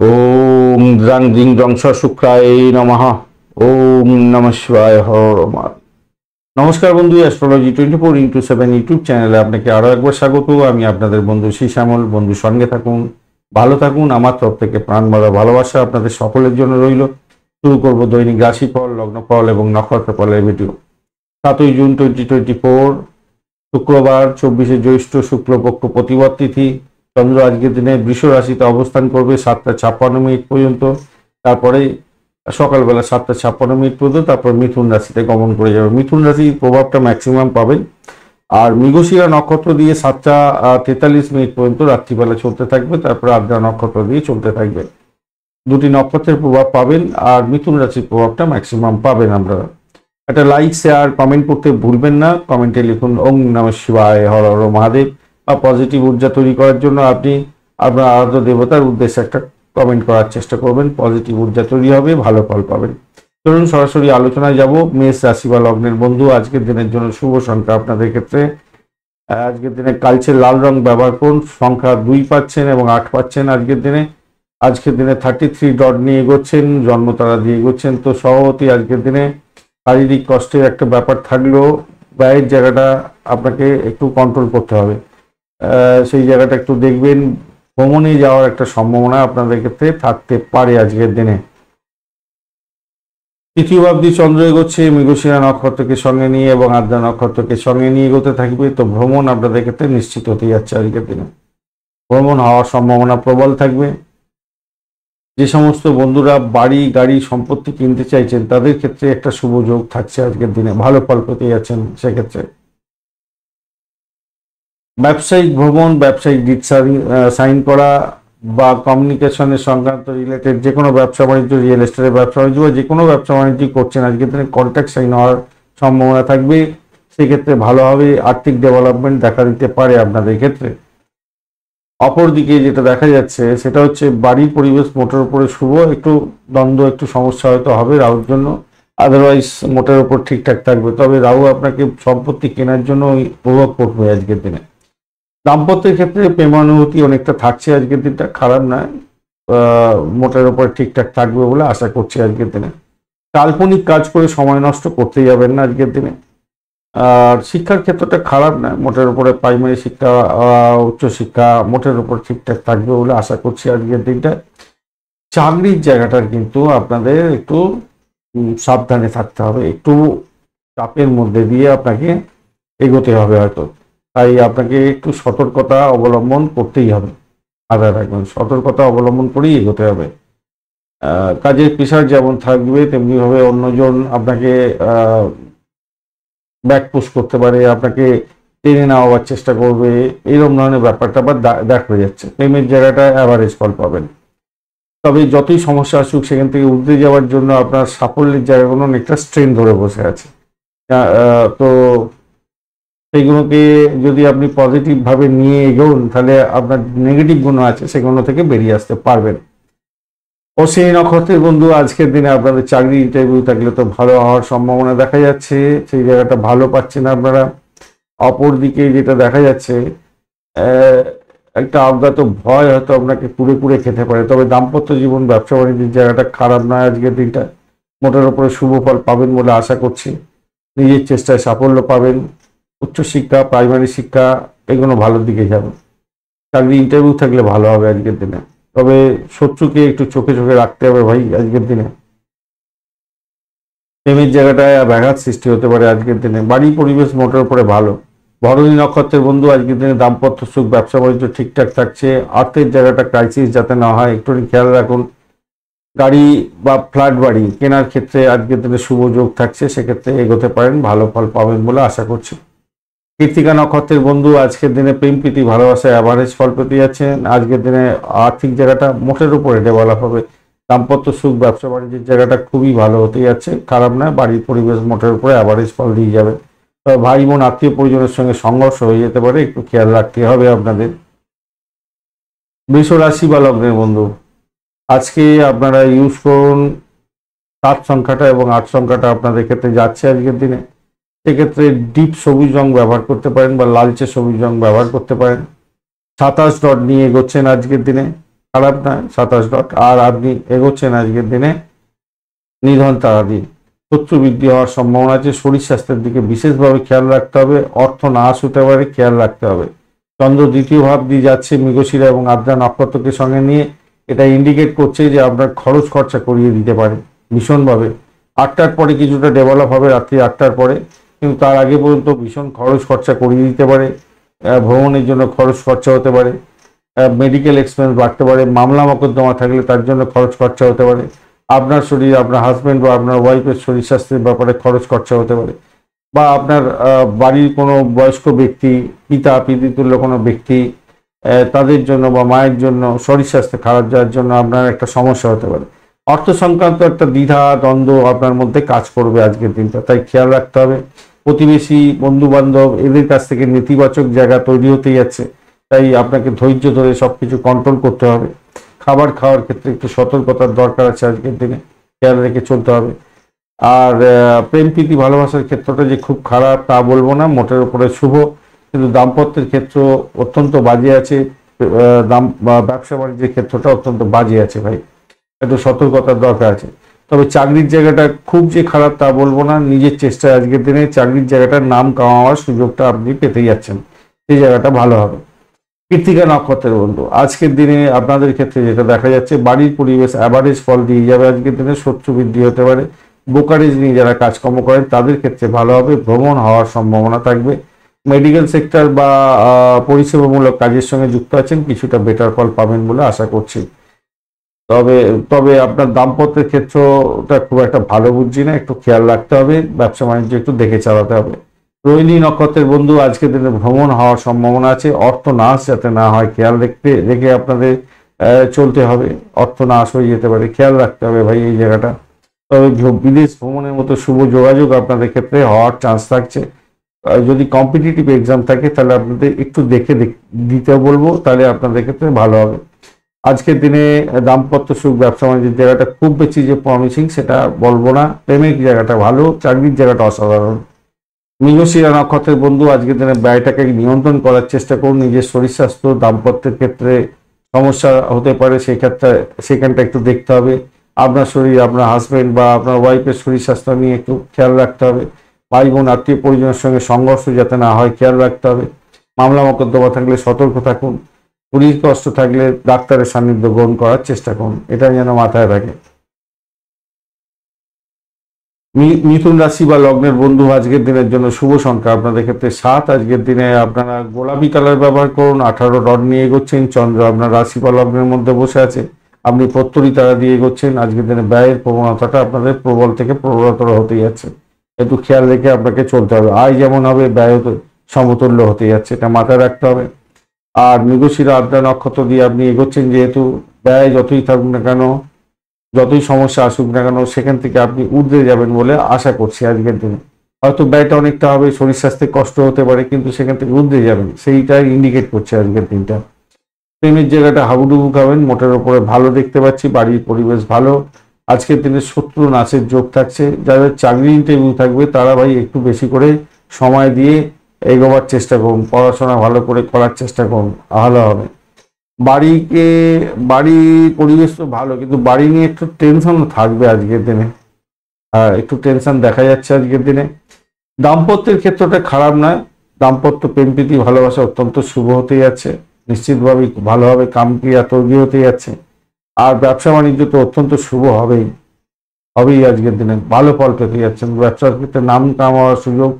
ওম দ্রাং দ্রিং দ্রং স শুক্রায় নমঃ। ওম নমঃ শিবায় হর মা। নমস্কার বন্ধু, অ্যাস্ট্রোলজি 24x7 ইউটিউব চ্যানেলে আপনাকে আরও একবার স্বাগত। আমি আপনাদের বন্ধু শ্যামল। বন্ধু সঙ্গে থাকুন, ভালো থাকুন। আমার তরফ থেকে প্রাণ ভরা ভালোবাসা আপনাদের সকলের জন্য রইল। শুরু করব দৈনিক রাশিফল, লগ্নফল এবং নক্ষত্রফলের ভিডিও। 7ই জুন 2024 শুক্রবার, 24শে জ্যৈষ্ঠ, শুক্লপক্ষ, প্রতিপদ তিথি। চন্দ্র আজকের দিনে বৃষ রাশিতে অবস্থান করবে 7টা 56 মিনিট পর্যন্ত। তারপরে সকালবেলা 7টা 56 মিনিট পর্যন্ত তারপর মিথুন রাশিতে গমন করে যাবে। মিথুন রাশির প্রভাবটা ম্যাক্সিমাম পাবেন। আর মৃগশিরা নক্ষত্র দিয়ে 7টা 43 মিনিট পর্যন্ত রাত্রিবেলা চলতে থাকবে। তারপর আদ্রা নক্ষত্র দিয়ে চলতে থাকবে। দুটি নক্ষত্রের প্রভাব পাবেন আর মিথুন রাশির প্রভাবটা ম্যাক্সিমাম পাবেন আপনারা। একটা লাইক, শেয়ার, কমেন্ট করতে ভুলবেন না। কমেন্টে লিখুন ওম নমঃ শিবায় হর হর মহাদেব, বা পজিটিভ ঊর্জা তৈরি করার জন্য আপনি আপনার আরাধ্য দেবতার উদ্দেশ্যে একটা কমেন্ট করার চেষ্টা করবেন। পজিটিভ ঊর্জা তৈরি হবে, ভালো ফল পাবেন। চলুন সরাসরি আলোচনায় যাব। মেষ রাশি বা লগ্নের বন্ধু, আজকের দিনের জন্য শুভ সংখ্যা আপনাদের ক্ষেত্রে আজকের দিনে কালচে লাল রং ব্যবহার করুন। সংখ্যা 2 পাচ্ছেন এবং 8 পাচ্ছেন আজকের দিনে। 33 ডট নিয়ে এগোচ্ছেন, জন্মতারা দিয়ে এগোচ্ছেন। তো সভাপতি আজকের দিনে শারীরিক কষ্টের একটা ব্যাপার থাকলেও ব্যয়ের জায়গাটা আপনাকে একটু কন্ট্রোল করতে হবে। সেই জায়গাটা একটু দেখবেন। ভ্রমণে যাওয়ার একটা সম্ভাবনা আপনাদের ক্ষেত্রে থাকতে পারে আজকের দিনে। তৃতীয় ভাবদি চন্দ্র এগোচ্ছে মৃগশিরা নক্ষত্রকে সঙ্গে নিয়ে এবং আদ্রা নক্ষত্রকে সঙ্গে নিয়ে এগোতে থাকবে। তো ভ্রমণ আপনাদের ক্ষেত্রে নিশ্চিত হতে যাচ্ছে আজকের দিনে। ভ্রমণ হওয়ার সম্ভাবনা প্রবল থাকবে। যে সমস্ত বন্ধুরা বাড়ি, গাড়ি, সম্পত্তি কিনতে চাইছেন তাদের ক্ষেত্রে একটা শুভ যোগ থাকছে আজকের দিনে, ভালো ফল পেতে যাচ্ছেন সেক্ষেত্রে। ব্যবসায়িক ভ্রমণ, ব্যবসায়িক ডিড সাইন করা বা কমিউনিকেশনের সংক্রান্ত রিলেটেড যে কোনো ব্যবসা বাণিজ্য, রিয়েল এস্টেটের ব্যবসা বাণিজ্য বা যে কোনো ব্যবসা বাণিজ্য করছেন আজকের দিনে কন্ট্রাক্ট সাইন হওয়ার সম্ভাবনা থাকবে। সেক্ষেত্রে ভালোভাবে আর্থিক ডেভেলপমেন্ট দেখা দিতে পারে আপনাদের ক্ষেত্রে। অপরদিকে যেটা দেখা যাচ্ছে সেটা হচ্ছে বাড়ির পরিবেশ মোটের উপরে শুভ। একটু দ্বন্দ্ব, একটু সমস্যা হয়তো হবে রাহুর জন্য, আদারওয়াইজ মোটের উপর ঠিকঠাক থাকবে। তবে রাহু আপনাকে সম্পত্তি কেনার জন্য প্রভাব পড়বে আজকের দিনে। দাম্পত্যের ক্ষেত্রে প্রেমানুভূতি অনেকটা থাকছে আজকের দিনটা, খারাপ নয়। মোটের উপর ঠিকঠাক থাকবে বলে আশা করছি আজকের দিনে। কাল্পনিক কাজ করে সময় নষ্ট করতে যাবেন না আজকের দিনে। আর শিক্ষার ক্ষেত্রটা খারাপ নয়, মোটের উপরে প্রাইমারি শিক্ষা, উচ্চশিক্ষা মোটের উপর ঠিকঠাক থাকবে বলে আশা করছি আজকের দিনটা। চাকরির জায়গাটার কিন্তু আপনাদের একটু সাবধানে থাকতে হবে, একটু চাপের মধ্যে দিয়ে আপনাকে এগোতে হবে হয়তো। তাই আপনাকে একটু সতর্কতা অবলম্বন করতেই হবে। মাথায় রাখবেন, সতর্কতা অবলম্বন করেই এগোতে হবে। কাজের প্রেশার যেমন থাকবে তেমনিভাবে অন্যজন আপনাকে ব্যাকপুশ করতে পারে, আপনাকে টেনে নেওয়ার চেষ্টা করবে। এইরকম ধরনের ব্যাপারটা আবার দেখা যাচ্ছে। প্রেমের জায়গাটা অ্যাভারেজ ফল পাবেন। তবে যতই সমস্যা আসুক সেখান থেকে উঠতে যাওয়ার জন্য আপনার সাফল্যের জায়গাগুলো অনেকটা স্ট্রেন ধরে বসে আছে। তো সেইগুলোকে যদি আপনি পজিটিভভাবে নিয়ে এগোন তাহলে আপনার নেগেটিভ গুণ আছে সেগুলো থেকে বেরিয়ে আসতে পারবেন। ও সেই নক্ষত্রের বন্ধু, আজকের দিনে আপনাদের চাকরি ইন্টারভিউ থাকলে তো ভালো হওয়ার সম্ভাবনা দেখা যাচ্ছে। সেই জায়গাটা ভালো পাচ্ছেন আপনারা। অপরদিকে যেটা দেখা যাচ্ছে একটা অজ্ঞাত ভয় হয়তো আপনাকে কুড়ে কুড়ে খেতে পারে। তবে দাম্পত্য জীবন, ব্যবসা বাণিজ্যের জায়গাটা খারাপ নয় আজকের দিনটা। মোটের উপরে শুভ ফল পাবেন বলে আশা করছি। নিজের চেষ্টায় সাফল্য পাবেন। উচ্চশিক্ষা, প্রাইমারি শিক্ষা এগুলো ভালোর দিকে যাবে। চাকরি ইন্টারভিউ থাকলে ভালো হবে আজকের দিনে। তবে শত্রুকে একটু চোখে চোখে রাখতে হবে ভাই আজকের দিনে। প্রেমের জায়গাটায় ব্যাঘাত সৃষ্টি হতে পারে আজকের দিনে। বাড়ি পরিবেশ মোটের উপরে ভালো। ভরণী নক্ষত্রের বন্ধু, আজকের দিনে দাম্পত্য সুখ, ব্যবসা বাণিজ্য ঠিকঠাক থাকছে। অর্থের জায়গাটা ক্রাইসিস যাতে না হয় একটু খেয়াল রাখুন। গাড়ি বা ফ্ল্যাট বাড়ি কেনার ক্ষেত্রে আজকের দিনে শুভ যোগ থাকছে, সেক্ষেত্রে এগোতে পারেন, ভালো ফল পাবেন বলে আশা করছি। কৃত্তিকা নক্ষত্রের বন্ধু, আজকের দিনে প্রেম প্রীতি ভালোবাসায় অ্যাভারেজ ফল পেতে যাচ্ছেন। আজকের দিনে আর্থিক জায়গাটা মোটের উপরে ডেভেলপ হবে। দাম্পত্য সুখ, ব্যবসা বাণিজ্যের জায়গাটা খুবই ভালো হতে যাচ্ছে, খারাপ নয়। বাড়ির পরিবেশ মোটের উপরে অ্যাভারেজ ফল দিয়ে যাবে। তবে ভাই বোন, আত্মীয় পরিজনের সঙ্গে সংঘর্ষ হয়ে যেতে পারে, একটু খেয়াল রাখতে হবে আপনাদের। বৃষ রাশি বা লগ্নের বন্ধু, আজকে আপনারা ইউজ করুন 7 সংখ্যাটা এবং 8 সংখ্যাটা আপনাদের ক্ষেত্রে যাচ্ছে আজকের দিনে। সেক্ষেত্রে ডিপ সবুজ রং ব্যবহার করতে পারেন বা লালচে সবুজ রং ব্যবহার করতে পারেন। 27 ডট নিয়ে এগোচ্ছেন আজকের দিনে। খারাপ না, 27 ডট। আর আপনি এগোচ্ছেন আজকের দিনে নিধন তারা দিন। শত্রু বৃদ্ধি হওয়ার সম্ভাবনা আছে। শরীর স্বাস্থ্যের দিকে বিশেষভাবে খেয়াল রাখতে হবে। অর্থ নাশ হতে পারে, খেয়াল রাখতে হবে। চন্দ্র দ্বিতীয় ভাব দিয়ে যাচ্ছে মৃগশিরা এবং আদ্রা নক্ষত্রকে সঙ্গে নিয়ে। এটা ইন্ডিকেট করছে যে আপনার খরচ খরচা করিয়ে দিতে পারে ভীষণভাবে। 8টার পরে কিছুটা ডেভেলপ হবে, রাত্রি 8টার পরে, কিন্তু তার আগে পর্যন্ত ভীষণ খরচ খরচা করিয়ে দিতে পারে। ভ্রমণের জন্য খরচ খরচা হতে পারে, মেডিকেল এক্সপেন্স বাড়তে পারে, মামলা মকদ্দমা থাকলে তার জন্য খরচ খরচা হতে পারে। আপনার শরীর, আপনার হাজব্যান্ড বা আপনার ওয়াইফের শরীর স্বাস্থ্যের ব্যাপারে খরচ খরচা হতে পারে, বা আপনার বাড়ির কোনো বয়স্ক ব্যক্তি, পিতা পিতৃতুল্য কোনো ব্যক্তি, তাদের জন্য বা মায়ের জন্য শরীর স্বাস্থ্য খারাপ যাওয়ার জন্য আপনার একটা সমস্যা হতে পারে। অর্থ সংক্রান্ত একটা দ্বিধা দ্বন্দ্ব আপনার মধ্যে কাজ করবে আজকের দিনটা, তাই খেয়াল রাখতে হবে। প্রতিবেশী, বন্ধু বান্ধব, এদের কাছ থেকে নেতিবাচক জায়গা তৈরি হতে যাচ্ছে, তাই আপনাকে ধৈর্য ধরে সবকিছু কন্ট্রোল করতে হবে। খাবার খাওয়ার ক্ষেত্রে একটু সতর্কতার দরকার আছে আজকের দিনে, খেয়াল রেখে চলতে হবে। আর প্রেম প্রীতি ভালোবাসার ক্ষেত্রটা যে খুব খারাপ তা বলবো না, মোটের উপরে শুভ, কিন্তু দাম্পত্যের ক্ষেত্র অত্যন্ত বাজে আছে। ব্যবসা বাণিজ্যের ক্ষেত্রটা অত্যন্ত বাজে আছে ভাই, একটু সতর্কতার দরকার আছে। তবে চাকরির জায়গাটা খুব যে খারাপ তা বলবো না। নিজের চেষ্টায় আজকের দিনে চাকরির জায়গাটার নাম কামাবার সুযোগটা আপনি পেতে যাচ্ছেন, সেই জায়গাটা ভালো হবে। কৃত্তিকা নক্ষত্রের বন্ধু, আজকের দিনে আপনাদের ক্ষেত্রে যেটা দেখা যাচ্ছে, বাড়ির পরিবেশ অ্যাভারেজ ফল দিয়ে যাবে আজকের দিনে। শত্রু বৃদ্ধি হতে পারে। ব্রোকারেজ নিয়ে যারা কাজকর্ম করেন তাদের ক্ষেত্রে ভালো হবে, ভ্রমণ হওয়ার সম্ভাবনা থাকবে। মেডিকেল সেক্টর বা পরিষেবামূলক কাজের সঙ্গে যুক্ত আছেন, কিছুটা বেটার ফল পাবেন বলে আশা করছি। তবে তবে আপনার দাম্পত্যের ক্ষেত্রটা খুব একটা ভালো বুঝছি না, একটু খেয়াল রাখতে হবে। ব্যবসা বাণিজ্য একটু দেখে চালাতে হবে। রোহিণী নক্ষত্রের বন্ধু, আজকের দিনে ভ্রমণ হওয়ার সম্ভাবনা আছে। অর্থ নাশ যাতে না হয় খেয়াল রেখে আপনাদের চলতে হবে। অর্থ নাশ হয়ে যেতে পারে, খেয়াল রাখতে হবে ভাই এই জায়গাটা। তবে বিদেশ ভ্রমণের মতো শুভ যোগাযোগ আপনাদের ক্ষেত্রে হওয়ার চান্স থাকছে। যদি কম্পিটিটিভ এক্সাম থাকে তাহলে আপনাদের একটু দেখে দিতে বলবো, তাহলে আপনাদের ক্ষেত্রে ভালো হবে। আজকের দিনে দাম্পত্য সুখ, ব্যবসা বাণিজ্যের জায়গাটা খুব বেশি যে প্রমিসিং সেটা বলবো না। প্রেমের জায়গাটা ভালো, চাকরির জায়গাটা অসাধারণ। মৃগশিরা নক্ষত্রের বন্ধু, আজকের দিনে ব্যয়টাকে নিয়ন্ত্রণ করার চেষ্টা করুন। নিজের শরীর স্বাস্থ্য, দাম্পত্যের ক্ষেত্রে সমস্যা হতে পারে, সেখানটা একটু দেখতে হবে। আপনার শরীর, আপনার হাজব্যান্ড বা আপনার ওয়াইফের শরীর স্বাস্থ্য নিয়ে একটু খেয়াল রাখতে হবে। ভাই বোন, আত্মীয় পরিজনের সঙ্গে সংঘর্ষ যাতে না হয় খেয়াল রাখতে হবে। মামলা মকদ্দমা থাকলে সতর্ক থাকুন। শরীর কষ্ট থাকলে ডাক্তারের সান্নিধ্য গ্রহণ করার চেষ্টা করুন, এটা যেন মাথায় থাকে। মিথুন রাশি বা লগ্নের বন্ধু, আজকের দিনের জন্য শুভ সংখ্যা আপনাদের ক্ষেত্রে 7। আজকের দিনে আপনারা গোলাপি কালার ব্যবহার করুন। 18 ডট নিয়ে এগোচ্ছেন। চন্দ্র আপনার রাশি বা লগ্নের মধ্যে বসে আছে, আপনি প্রত্যরী তারা দিয়ে এগোচ্ছেন। আজকের দিনে ব্যয়ের প্রবণতাটা আপনাদের প্রবল থেকে প্রবলতর হতে যাচ্ছে, একটু খেয়াল রেখে আপনাকে চলতে হবে। আয় যেমন হবে ব্যয় সমতুল্য হতে যাচ্ছে, এটা মাথায় রাখতে হবে। আর মৃগশিরা আদ্রা নক্ষত্র দিয়ে আপনি এগোচ্ছেন, যেহেতু ব্যয় যতই থাকুক না কেন, যতই সমস্যা আসুক না কেন, সেখান থেকে আপনি উঠে যাবেন বলে আশা করছি আজকের দিনে। হয়তো ব্যয়টা অনেকটা হবে, শরীর স্বাস্থ্যে কষ্ট হতে পারে, কিন্তু সেখান থেকে উঠে যাবেন, সেইটাই ইন্ডিকেট করছে আজকের দিনটা। প্রেমের জায়গাটা হাবুডুবু খাবেন, মোটের ওপরে ভালো দেখতে পাচ্ছি। বাড়ির পরিবেশ ভালো। আজকের দিনে শত্রু নাশের যোগ থাকছে। যাদের চাকরি ইন্টারভিউ থাকবে তারা ভাই একটু বেশি করে সময় দিয়ে এগোবার চেষ্টা করুন, পড়াশোনা ভালো করে করার চেষ্টা করুন, ভালো হবে। বাড়ি পরিবেশ তো ভালো, কিন্তু বাড়ি নিয়ে একটু টেনশন থাকবে আজকের দিনে, একটু টেনশন দেখা যাচ্ছে আজকের দিনে। দাম্পত্যের ক্ষেত্রটা খারাপ নয়। দাম্পত্য প্রেম প্রীতি ভালোবাসা অত্যন্ত শুভ হতে যাচ্ছে, নিশ্চিতভাবেই ভালো হবে। কামক্রিয়া তৈরি হতে যাচ্ছে। আর ব্যবসা বাণিজ্য তো অত্যন্ত শুভ হবেই আজকের দিনে, ভালো ফল পেতে যাচ্ছেন। ব্যবসার ক্ষেত্রে নাম কামানোর সুযোগ,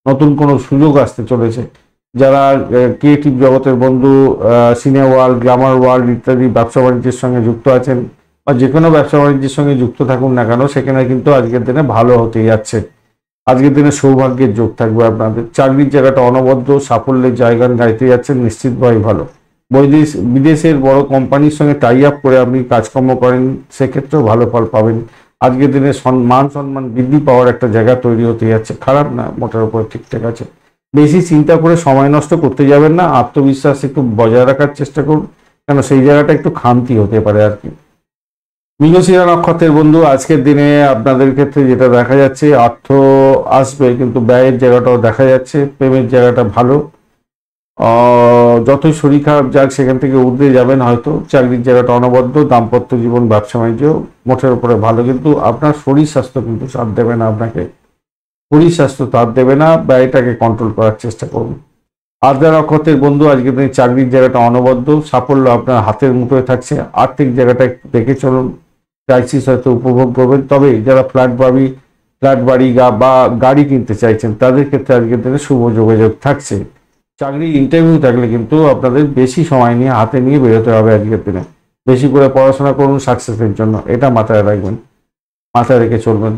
নতুন কোনো সুযোগ আসতে চলেছে। যারা ক্রিয়েটিভ জগতের বন্ধু, সিনে ওয়ার্ল্ড, গ্ল্যামার ওয়ার্ল্ড ইত্যাদি ব্যবসা বাণিজ্যের সঙ্গে যুক্ত আছেন, বা যে কোনো ব্যবসা বাণিজ্যের সঙ্গে যুক্ত থাকুন না কেন, সেখানে কিন্তু আজকের দিনে ভালো হতে যাচ্ছে। আজকের দিনে সৌভাগ্যের যোগ থাকবে আপনাদের। চাকরির জায়গাটা অনবদ্য সাফল্যের জায়গায় গাইতে যাচ্ছেন, নিশ্চিতভাবেই ভালো। বিদেশের বড় কোম্পানির সঙ্গে টাই আপ করে আপনি কাজকর্ম করেন, সেক্ষেত্রেও ভালো ফল পাবেন। আজকের দিনে মান সম্মান বৃদ্ধি পাওয়ার একটা জায়গা তৈরি হতে যাচ্ছে, খারাপ না, মোটার উপর ঠিকঠাক আছে। বেশি চিন্তা করে সময় নষ্ট করতে যাবেন না, আত্মবিশ্বাস একটু বজায় রাখার চেষ্টা করুন, কেন সেই জায়গাটা একটু খামতি হতে পারে আর কি। মৃগশিরা নক্ষত্রের বন্ধু, আজকের দিনে আপনাদের ক্ষেত্রে যেটা দেখা যাচ্ছে, অর্থ আসবে কিন্তু ব্যয়ের জায়গাটাও দেখা যাচ্ছে। প্রেমের জায়গাটা ভালো, যতই শরীর খারাপ যাক সেখান থেকে উঠে যাবেন, হয়তো চাকরির জায়গাটা অনবদ্য, দাম্পত্য জীবন ব্যবসা বাণিজ্য মোটের উপরে ভালো, কিন্তু আপনার শরীর স্বাস্থ্য কিন্তু সাথ দেবে না, আপনাকে শরীর স্বাস্থ্য সাথ দেবে না, ব্যয়টাকে কন্ট্রোল করার চেষ্টা করুন। আদ্রা নক্ষত্রের বন্ধু আজকে দিনে চাকরির জায়গাটা অনবদ্য, সাফল্য আপনার হাতের মুঠোয় থাকছে, আর্থিক জায়গাটা একটু দেখে চলুন, ক্রাইসিস হয়তো উপভোগ করবেন। তবে যারা ফ্ল্যাট বাড়ি বা গাড়ি কিনতে চাইছেন তাদের ক্ষেত্রে আজকের দিনে শুভ যোগাযোগ থাকছে। চাকরি ইন্টারভিউ থাকলে কিন্তু আপনাদের বেশি সময় নিয়ে হাতে নিয়ে বেরোতে হবে আজকের দিনে, বেশি করে পড়াশোনা করুন সাকসেসের জন্য, এটা মাথায় রাখবেন, মাথায় রেখে চলবেন।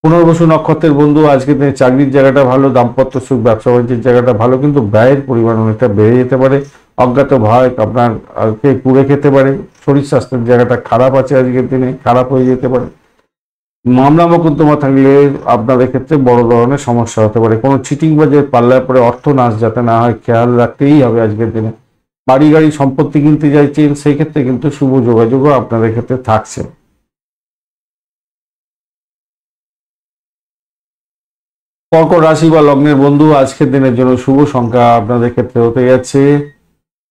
পুনর্বসু নক্ষত্রের বন্ধু আজকের দিনে চাকরির জায়গাটা ভালো, দাম্পত্য সুখ ব্যবসা বাণিজ্যের জায়গাটা ভালো, কিন্তু ব্যয়ের পরিমাণ অনেকটা বেড়ে যেতে পারে, অজ্ঞাত ভয় আপনার কে কুড়ে খেতে পারে, শরীর স্বাস্থ্যের জায়গাটা খারাপ আছে আজকের দিনে, খারাপ হয়ে যেতে পারে। মামলা মোকদ্দমা থাকলে আপনাদের ক্ষেত্রে বড় ধরনের সমস্যা হতে পারে, কোনো চিটিংবাজের পাল্লায় পরে অর্থ নাশ যাতে না হয় খেয়াল রাখতেই হবে আজকের দিনে। বাড়ি গাড়ি সম্পত্তি কিনতে চাইছেন সেই ক্ষেত্রে কিন্তু শুভ যোগাযোগও আপনাদের ক্ষেত্রে থাকছে। কর্কট রাশি বা লগ্নের বন্ধু আজকের দিনের জন্য শুভ সংখ্যা আপনাদের ক্ষেত্রে হতে যাচ্ছে,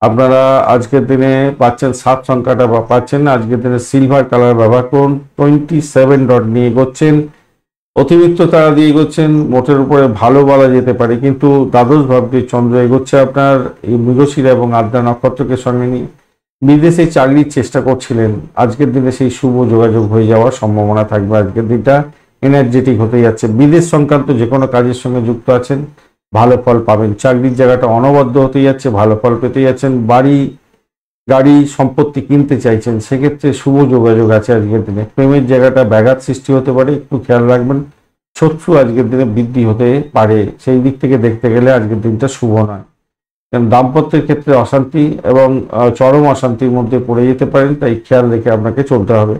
আপনারা আজকের দিনে পাচ্ছেন 7 সংখ্যাটা বা পাচ্ছেন না, আজকের দিনে সিলভার কালার ব্যবহার করুন, 27 ডট নিয়ে এগোচ্ছেন, অতিরিক্ত তারা দিয়ে এগোচ্ছেন, মোটের উপরে ভালো বলা যেতে পারে, কিন্তু দ্বাদশ ভাব দিয়ে চন্দ্র এগোচ্ছে আপনার এই মৃগশিরা এবং আদ্রা নক্ষত্রকে সঙ্গে নিয়ে। বিদেশে চাকরির চেষ্টা করছিলেন, আজকের দিনে সেই শুভ যোগাযোগ হয়ে যাওয়ার সম্ভাবনা থাকবে, আজকের দিনটা এনার্জেটিক হতে যাচ্ছে। বিদেশ সংক্রান্ত যে কোনো কাজের সঙ্গে যুক্ত আছেন, ভালো ফল পাবেন। চাকরির জায়গাটা অনবদ্য হতে যাচ্ছে, ভালো ফল পেতে যাচ্ছেন। বাড়ি গাড়ি সম্পত্তি কিনতে চাইছেন সেক্ষেত্রে শুভ যোগাযোগ আছে আজকের দিনে। প্রেমের জায়গাটা ব্যাঘাত সৃষ্টি হতে পারে, একটু খেয়াল রাখবেন। শত্রু আজকের দিনে বৃদ্ধি হতে পারে, সেই দিক থেকে দেখতে গেলে আজকের দিনটা শুভ নয়, কারণ দাম্পত্যের ক্ষেত্রে অশান্তি এবং চরম অশান্তির মধ্যে পড়ে যেতে পারেন, তাই খেয়াল রেখে আপনাকে চলতে হবে।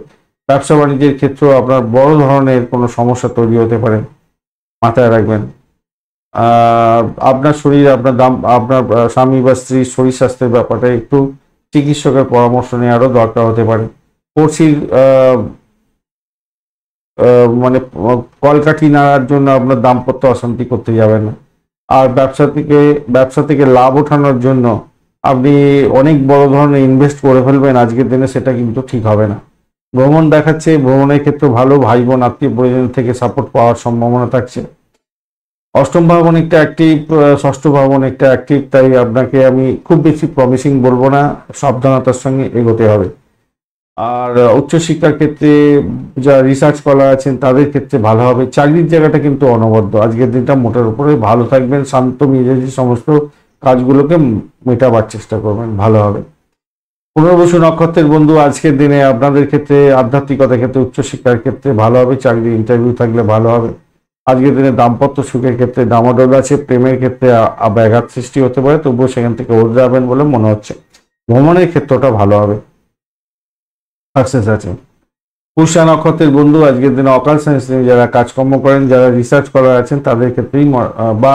ব্যবসা বাণিজ্যের ক্ষেত্রেও আপনার বড় ধরনের কোনো সমস্যা তৈরি হতে পারে, মাথায় রাখবেন। আপনার শরীর আপনার স্বামী বা স্ত্রীর শরীর স্বাস্থ্যের ব্যাপারে একটু চিকিৎসকের পরামর্শ নেওয়ারও দরকার হতে পারে। পড়শির মানে কলকাঠি নাড়ার জন্য আপনার দাম্পত্য অশান্তি করতে যাবেন না। আর ব্যবসা থেকে লাভ ওঠানোর জন্য আপনি অনেক বড় ধরনের ইনভেস্ট করে ফেলবেন আজকের দিনে, সেটা কিন্তু ঠিক হবে না। ভ্রমণ দেখাচ্ছে, ভ্রমণের ক্ষেত্রে ভালো, ভাই বোন আত্মীয় পরিজন থেকে সাপোর্ট পাওয়ার সম্ভাবনা থাকছে। অষ্টম ভাবন একটা অ্যাক্টিভ, ষষ্ঠ ভাবন একটা অ্যাক্টিভ, তাই আপনাকে আমি খুব বেশি প্রমিসিং বলবো না, সাবধানতার সঙ্গে এগোতে হবে। আর উচ্চশিক্ষার ক্ষেত্রে যারা রিসার্চ স্কলার আছেন তাদের ক্ষেত্রে ভালো হবে। চাকরির জায়গাটা কিন্তু অনবদ্য, আজকের দিনটা মোটের উপরে ভালো থাকবেন, শান্ত মেজাজি সমস্ত কাজগুলোকে মেটাবার চেষ্টা করবেন, ভালো হবে। পুনর্বসু নক্ষত্রের বন্ধু আজকের দিনে আপনাদের ক্ষেত্রে আধ্যাত্মিকতার ক্ষেত্রে উচ্চশিক্ষার ক্ষেত্রে ভালো হবে, চাকরি ইন্টারভিউ থাকলে ভালো হবে। আজকের দিনে দাম্পত্য সুখের ক্ষেত্রে ডামাডোল আছে, প্রেমের ক্ষেত্রে ব্যাঘাত সৃষ্টি হতে পারে, তবুও সেখান থেকে উঠে যাবেন বলে মনে হচ্ছে। ভ্রমণের ক্ষেত্রটা ভালো হবে, সাকসেস আছে। পুষ্যা নক্ষত্রের বন্ধু আজকের দিনে অকাল সায়েন্স নিয়ে যারা কাজকর্ম করেন, যারা রিসার্চ করার আছেন তাদের ক্ষেত্রেই, বা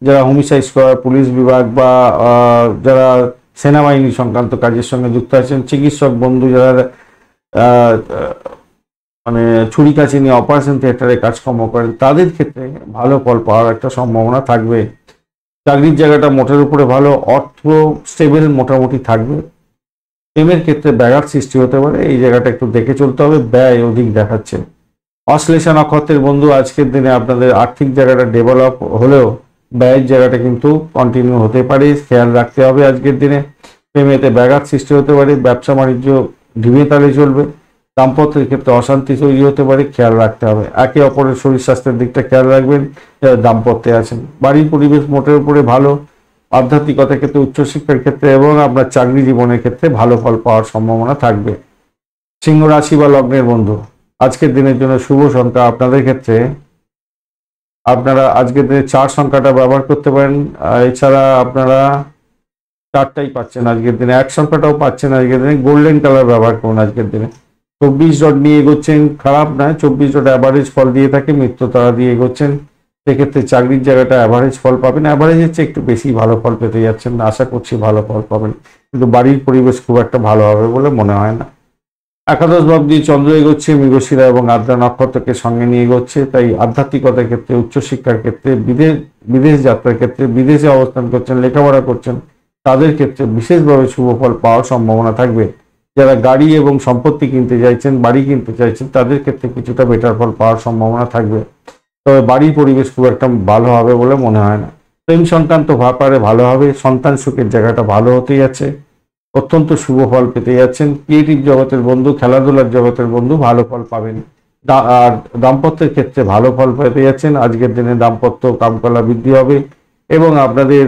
যারা হোমিসাইড করার পুলিশ বিভাগ বা যারা সেনাবাহিনী সংক্রান্ত কাজের সঙ্গে যুক্ত আছেন, চিকিৎসক বন্ধু যারা মানে ছুরি কাছে নিয়ে অপারেশন থিয়েটারে কাজকর্ম করেন তাদের ক্ষেত্রে ভালো ফল পাওয়ার একটা সম্ভাবনা থাকবে। চাকরির জায়গাটা মোটের উপরে ভালো, অর্থ স্টেবল মোটামুটি থাকবে। প্রেমের ক্ষেত্রে ব্যাঘাত সৃষ্টি হতে পারে, এই জায়গাটা একটু দেখে চলতে হবে, ব্যয় অধিক দেখাচ্ছে। অশ্লেষা নক্ষত্রের বন্ধু আজকের দিনে আপনাদের আর্থিক জায়গাটা ডেভেলপ হলেও ব্যয়ের জায়গাটা কিন্তু কন্টিনিউ হতে পারে, খেয়াল রাখতে হবে আজকের দিনে। প্রেমেতে ব্যাঘাত সৃষ্টি হতে পারে, ব্যবসা বাণিজ্য ঢিমে তালে চলবে, দাম্পত্যের ক্ষেত্রে অশান্তি তৈরি হতে পারে, খেয়াল রাখতে হবে। একে অপরের শরীর স্বাস্থ্যের দিকটা খেয়াল রাখবেন যারা দাম্পত্যে আছেন। বাড়ির পরিবেশ মোটের উপরে ভালো, আধ্যাত্মিকতার ক্ষেত্রে উচ্চশিক্ষার ক্ষেত্রে এবং আপনার চাকরি জীবনের ক্ষেত্রে ভালো ফল পাওয়ার সম্ভাবনা থাকবে। সিংহ রাশি বা লগ্নের বন্ধু আজকের দিনের জন্য শুভ সংখ্যা আপনাদের ক্ষেত্রে আপনারা আজকের দিনে 4 সংখ্যাটা ব্যবহার করতে পারেন, এছাড়া আপনারা 4টাই পাচ্ছেন আজকের দিনে, 1 সংখ্যাটাও পাচ্ছেন আজকের দিনে। গোল্ডেন কালার ব্যবহার করুন আজকের দিনে। 24 ডট নিয়ে এগোচ্ছেন, খারাপ নয়, 24 ডট অ্যাভারেজ ফল দিয়ে থাকে, মৃত্যু তারা দিয়ে এগোচ্ছেন, সেক্ষেত্রে চাকরির জায়গাটা অ্যাভারেজ ফল পাবেন, অ্যাভারেজের চেয়ে একটু বেশি ভালো ফল পেতে যাচ্ছেন, আশা করছি ভালো ফল পাবেন, কিন্তু বাড়ির পরিবেশ খুব একটা ভালো হবে বলে মনে হয় না। একাদশ ভাব দিয়ে চন্দ্র এগোচ্ছে, মৃগশিরা এবং আদ্রা নক্ষত্রকে সঙ্গে নিয়ে এগোচ্ছে, তাই আধ্যাত্মিকতার ক্ষেত্রে উচ্চশিক্ষার ক্ষেত্রে বিদেশ যাত্রার ক্ষেত্রে, বিদেশে অবস্থান করছেন, লেখাপড়া করছেন, তাদের ক্ষেত্রে বিশেষভাবে শুভ ফল পাওয়ার সম্ভাবনা থাকবে। যারা গাড়ি এবং সম্পত্তি কিনতে চাইছেন, বাড়ি কিনতে চাইছেন, তাদের ক্ষেত্রে কিছুটা বেটার ফল পাওয়ার সম্ভাবনা থাকবে। তবে বাড়ির পরিবেশ খুব একটা ভালো হবে বলে মনে হয় না। প্রেম সংক্রান্ত ব্যাপারে ভালো হবে, সন্তান সুখের জায়গাটা ভালো হতে যাচ্ছে, অত্যন্ত শুভ ফল পেতে যাচ্ছেন। ক্রিয়েটিভ জগতের বন্ধু, খেলাধুলার জগতের বন্ধু ভালো ফল পাবেন। আর দাম্পত্যের ক্ষেত্রে ভালো ফল পেতে যাচ্ছেন। আজকের দিনে দাম্পত্য কামকলা বৃদ্ধি হবে এবং আপনাদের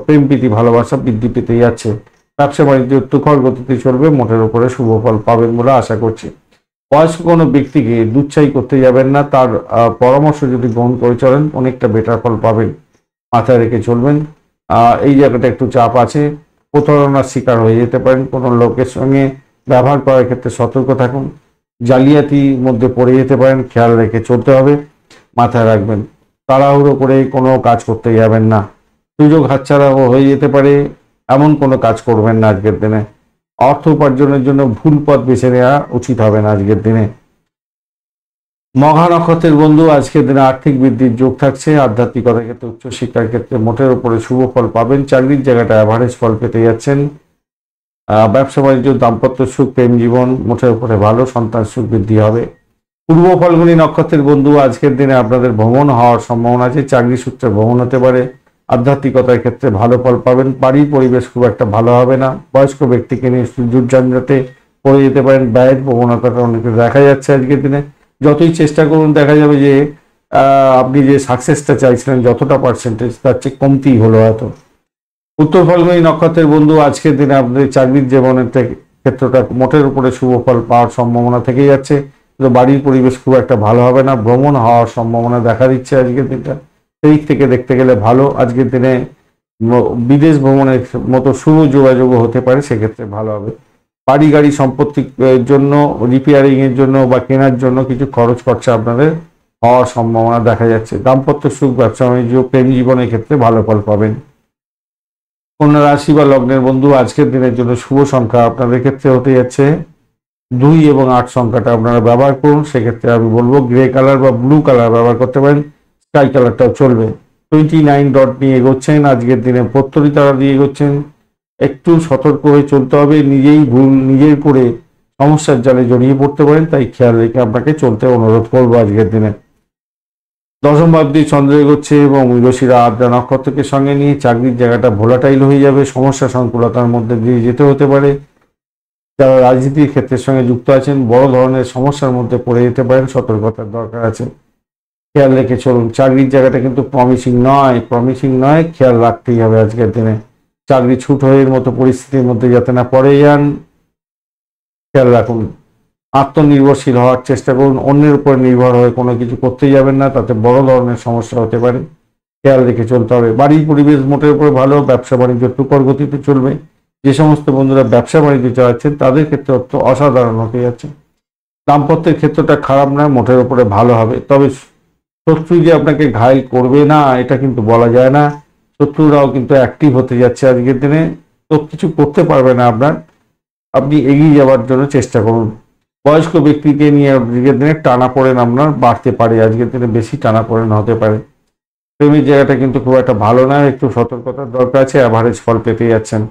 প্রেম প্রীতি ভালোবাসা বৃদ্ধি পেতে যাচ্ছে। ব্যবসা বাণিজ্য তুখর গতিতে চলবে, মোটের উপরে শুভ ফল পাবেন বলে আশা করছি। বয়স্ক কোনো ব্যক্তিকে দুচ্ছাই করতে যাবেন না, তার পরামর্শ যদি গ্রহণ করে চলেন অনেকটা বেটার ফল পাবেন, মাথায় রেখে চলবেন। এই জায়গাটা একটু চাপ আছে, প্রতারণার শিকার হয়ে যেতে পারেন। কোনো লোকের সঙ্গে ব্যবহার করার ক্ষেত্রে সতর্ক থাকুন, জালিয়াতির মধ্যে পড়ে যেতে পারেন, খেয়াল রেখে চলতে হবে, মাথায় রাখবেন। তাড়াহুড়ো করে কোনো কাজ করতে যাবেন না, সুযোগ হাতছাড়া হয়ে যেতে পারে, এমন কোনো কাজ করবেন না আজকের দিনে। অর্থ উপার্জনের জন্য ভুল পথ বেছে নেওয়া উচিত হবে না আজকের দিনে। মঘা নক্ষত্রের বন্ধু, আজকের দিনে আর্থিক বৃদ্ধির যোগ থাকছে। আধ্যাত্মিকতার ক্ষেত্রে, উচ্চশিক্ষার ক্ষেত্রে মোটের উপরে শুভ ফল পাবেন। চাকরির জায়গাটা অ্যাভারেজ ফল পেতে যাচ্ছেন। ব্যবসা বাণিজ্য, দাম্পত্য সুখ, প্রেম জীবন মোটের উপরে ভালো, সন্তান সুখ বৃদ্ধি হবে। পূর্ব ফাল্গুনী নক্ষত্রের বন্ধু, আজকের দিনে আপনাদের ভ্রমণ হওয়ার সম্ভাবনা আছে। চাকরি সূত্রে ভ্রমণ হতে পারে। আধ্যাত্মিকতার ক্ষেত্রে ভালো ফল পাবেন। বাড়ির পরিবেশ খুব একটা ভালো হবে না। বয়স্ক ব্যক্তিকে নিয়ে জুটঝঞ্ঝাটে পড়ে যেতে পারেন। ব্যয়ের প্রবণতাটা অনেকে দেখা যাচ্ছে আজকের দিনে। যতই চেষ্টা করুন দেখা যাবে যে আপনি যে সাকসেসটা চাইছিলেন যতটা পার্সেন্টেজ, তার চেয়ে কমতিই হলো হয়তো। উত্তর ফাল্গুনী নক্ষত্রের বন্ধু, আজকের দিনে আপনাদের চাকরির জীবনের ক্ষেত্রটা মোটের উপরে শুভ ফল পাওয়ার সম্ভাবনা থেকে যাচ্ছে, কিন্তু বাড়ির পরিবেশ খুব একটা ভালো হবে না। ভ্রমণ হওয়ার সম্ভাবনা দেখা দিচ্ছে আজকের দিনটা, সেই থেকে দেখতে গেলে ভালো। আজকের দিনে বিদেশ ভ্রমণের মতো শুভ যোগাযোগও হতে পারে, সেক্ষেত্রে ভালো হবে। বাড়ি গাড়ি সম্পত্তির জন্য, রিপেয়ারিং এর জন্য বা কেনার জন্য কিছু খরচ খরচা আপনাদের হওয়ার সম্ভাবনা দেখা যাচ্ছে। দাম্পত্য সুখ, ব্যবসা বাণিজ্য, প্রেম জীবনের ক্ষেত্রে ভালো ফল পাবেন। কন্যা রাশি বা লগ্নের বন্ধু, আজকের দিনের জন্য শুভ সংখ্যা আপনাদের ক্ষেত্রে হতে যাচ্ছে 2 এবং 8 সংখ্যাটা আপনারা ব্যবহার করুন। সেক্ষেত্রে আমি বলবো গ্রে কালার বা ব্লু কালার ব্যবহার করতে পারেন, স্কাই কালারটাও চলবে। 29 ডট নিয়ে এগোচ্ছেন, আজকের দিনে 72 তারা দিয়ে এগোচ্ছেন। একটু সতর্ক হয়ে চলতে হবে, নিজেই ভুল নিজের করে সমস্যার জালে জড়িয়ে পড়তে পারেন, তাই খেয়াল রেখে আপনাকে চলতে অনুরোধ করবো আজকের দিনে। দশম ভাব দিয়ে চন্দ্র এগোচ্ছে এবং মৃগশিরা আদ্রা নক্ষত্রকে সঙ্গে নিয়ে চাকরির জায়গাটা ভোলাটাইল হয়ে যাবে, সমস্যা সংকুলতার মধ্যে দিয়ে যেতে হতে পারে। যারা রাজনীতির ক্ষেত্রের সঙ্গে যুক্ত আছেন বড় ধরনের সমস্যার মধ্যে পড়ে যেতে পারেন, সতর্কতার দরকার আছে, খেয়াল রেখে চলুন। চাকরির জায়গাটা কিন্তু প্রমিসিং নয়, খেয়াল রাখতেই হবে আজকের দিনে। চাকরি ছুট হয়ে এর মতো পরিস্থিতির মধ্যে যাতে না পড়ে যান, খেয়াল রাখুন। আত্মনির্ভরশীল হওয়ার চেষ্টা করুন, অন্যের উপর নির্ভর হয়ে কোনো কিছু করতে যাবেন না, তাতে বড় ধরনের সমস্যা হতে পারে, খেয়াল রেখে চলতে হবে। বাড়ির পরিবেশ মোটের উপরে ভালো, ব্যবসা বাণিজ্য তুখর গতিতে চলবে। যে সমস্ত বন্ধুরা ব্যবসা বাণিজ্য চালাচ্ছেন তাদের ক্ষেত্রে অসাধারণ হতে যাচ্ছে। দাম্পত্যের ক্ষেত্রটা খারাপ নয়, মোটের উপরে ভালো হবে। তবে শত্রু যে আপনাকে ঘায়েল করবে না এটা কিন্তু বলা যায় না, শত্রুরাও কিন্তু অ্যাক্টিভ হতে যাচ্ছে আজকের দিনে, তো কিছু করতে পারবে না আপনি এগিয়ে যাওয়ার জন্য চেষ্টা করুন। বয়স্ক ব্যক্তিকে নিয়ে আজকের দিনে টানাপোড়েন আপনার বাড়তে পারে, আজকের দিনে বেশি টানাপোড়েন হতে পারে। প্রেমের জায়গাটা কিন্তু খুব একটা ভালো না, একটু সতর্কতার দরকার আছে, অ্যাভারেজ ফল পেতে যাচ্ছেন।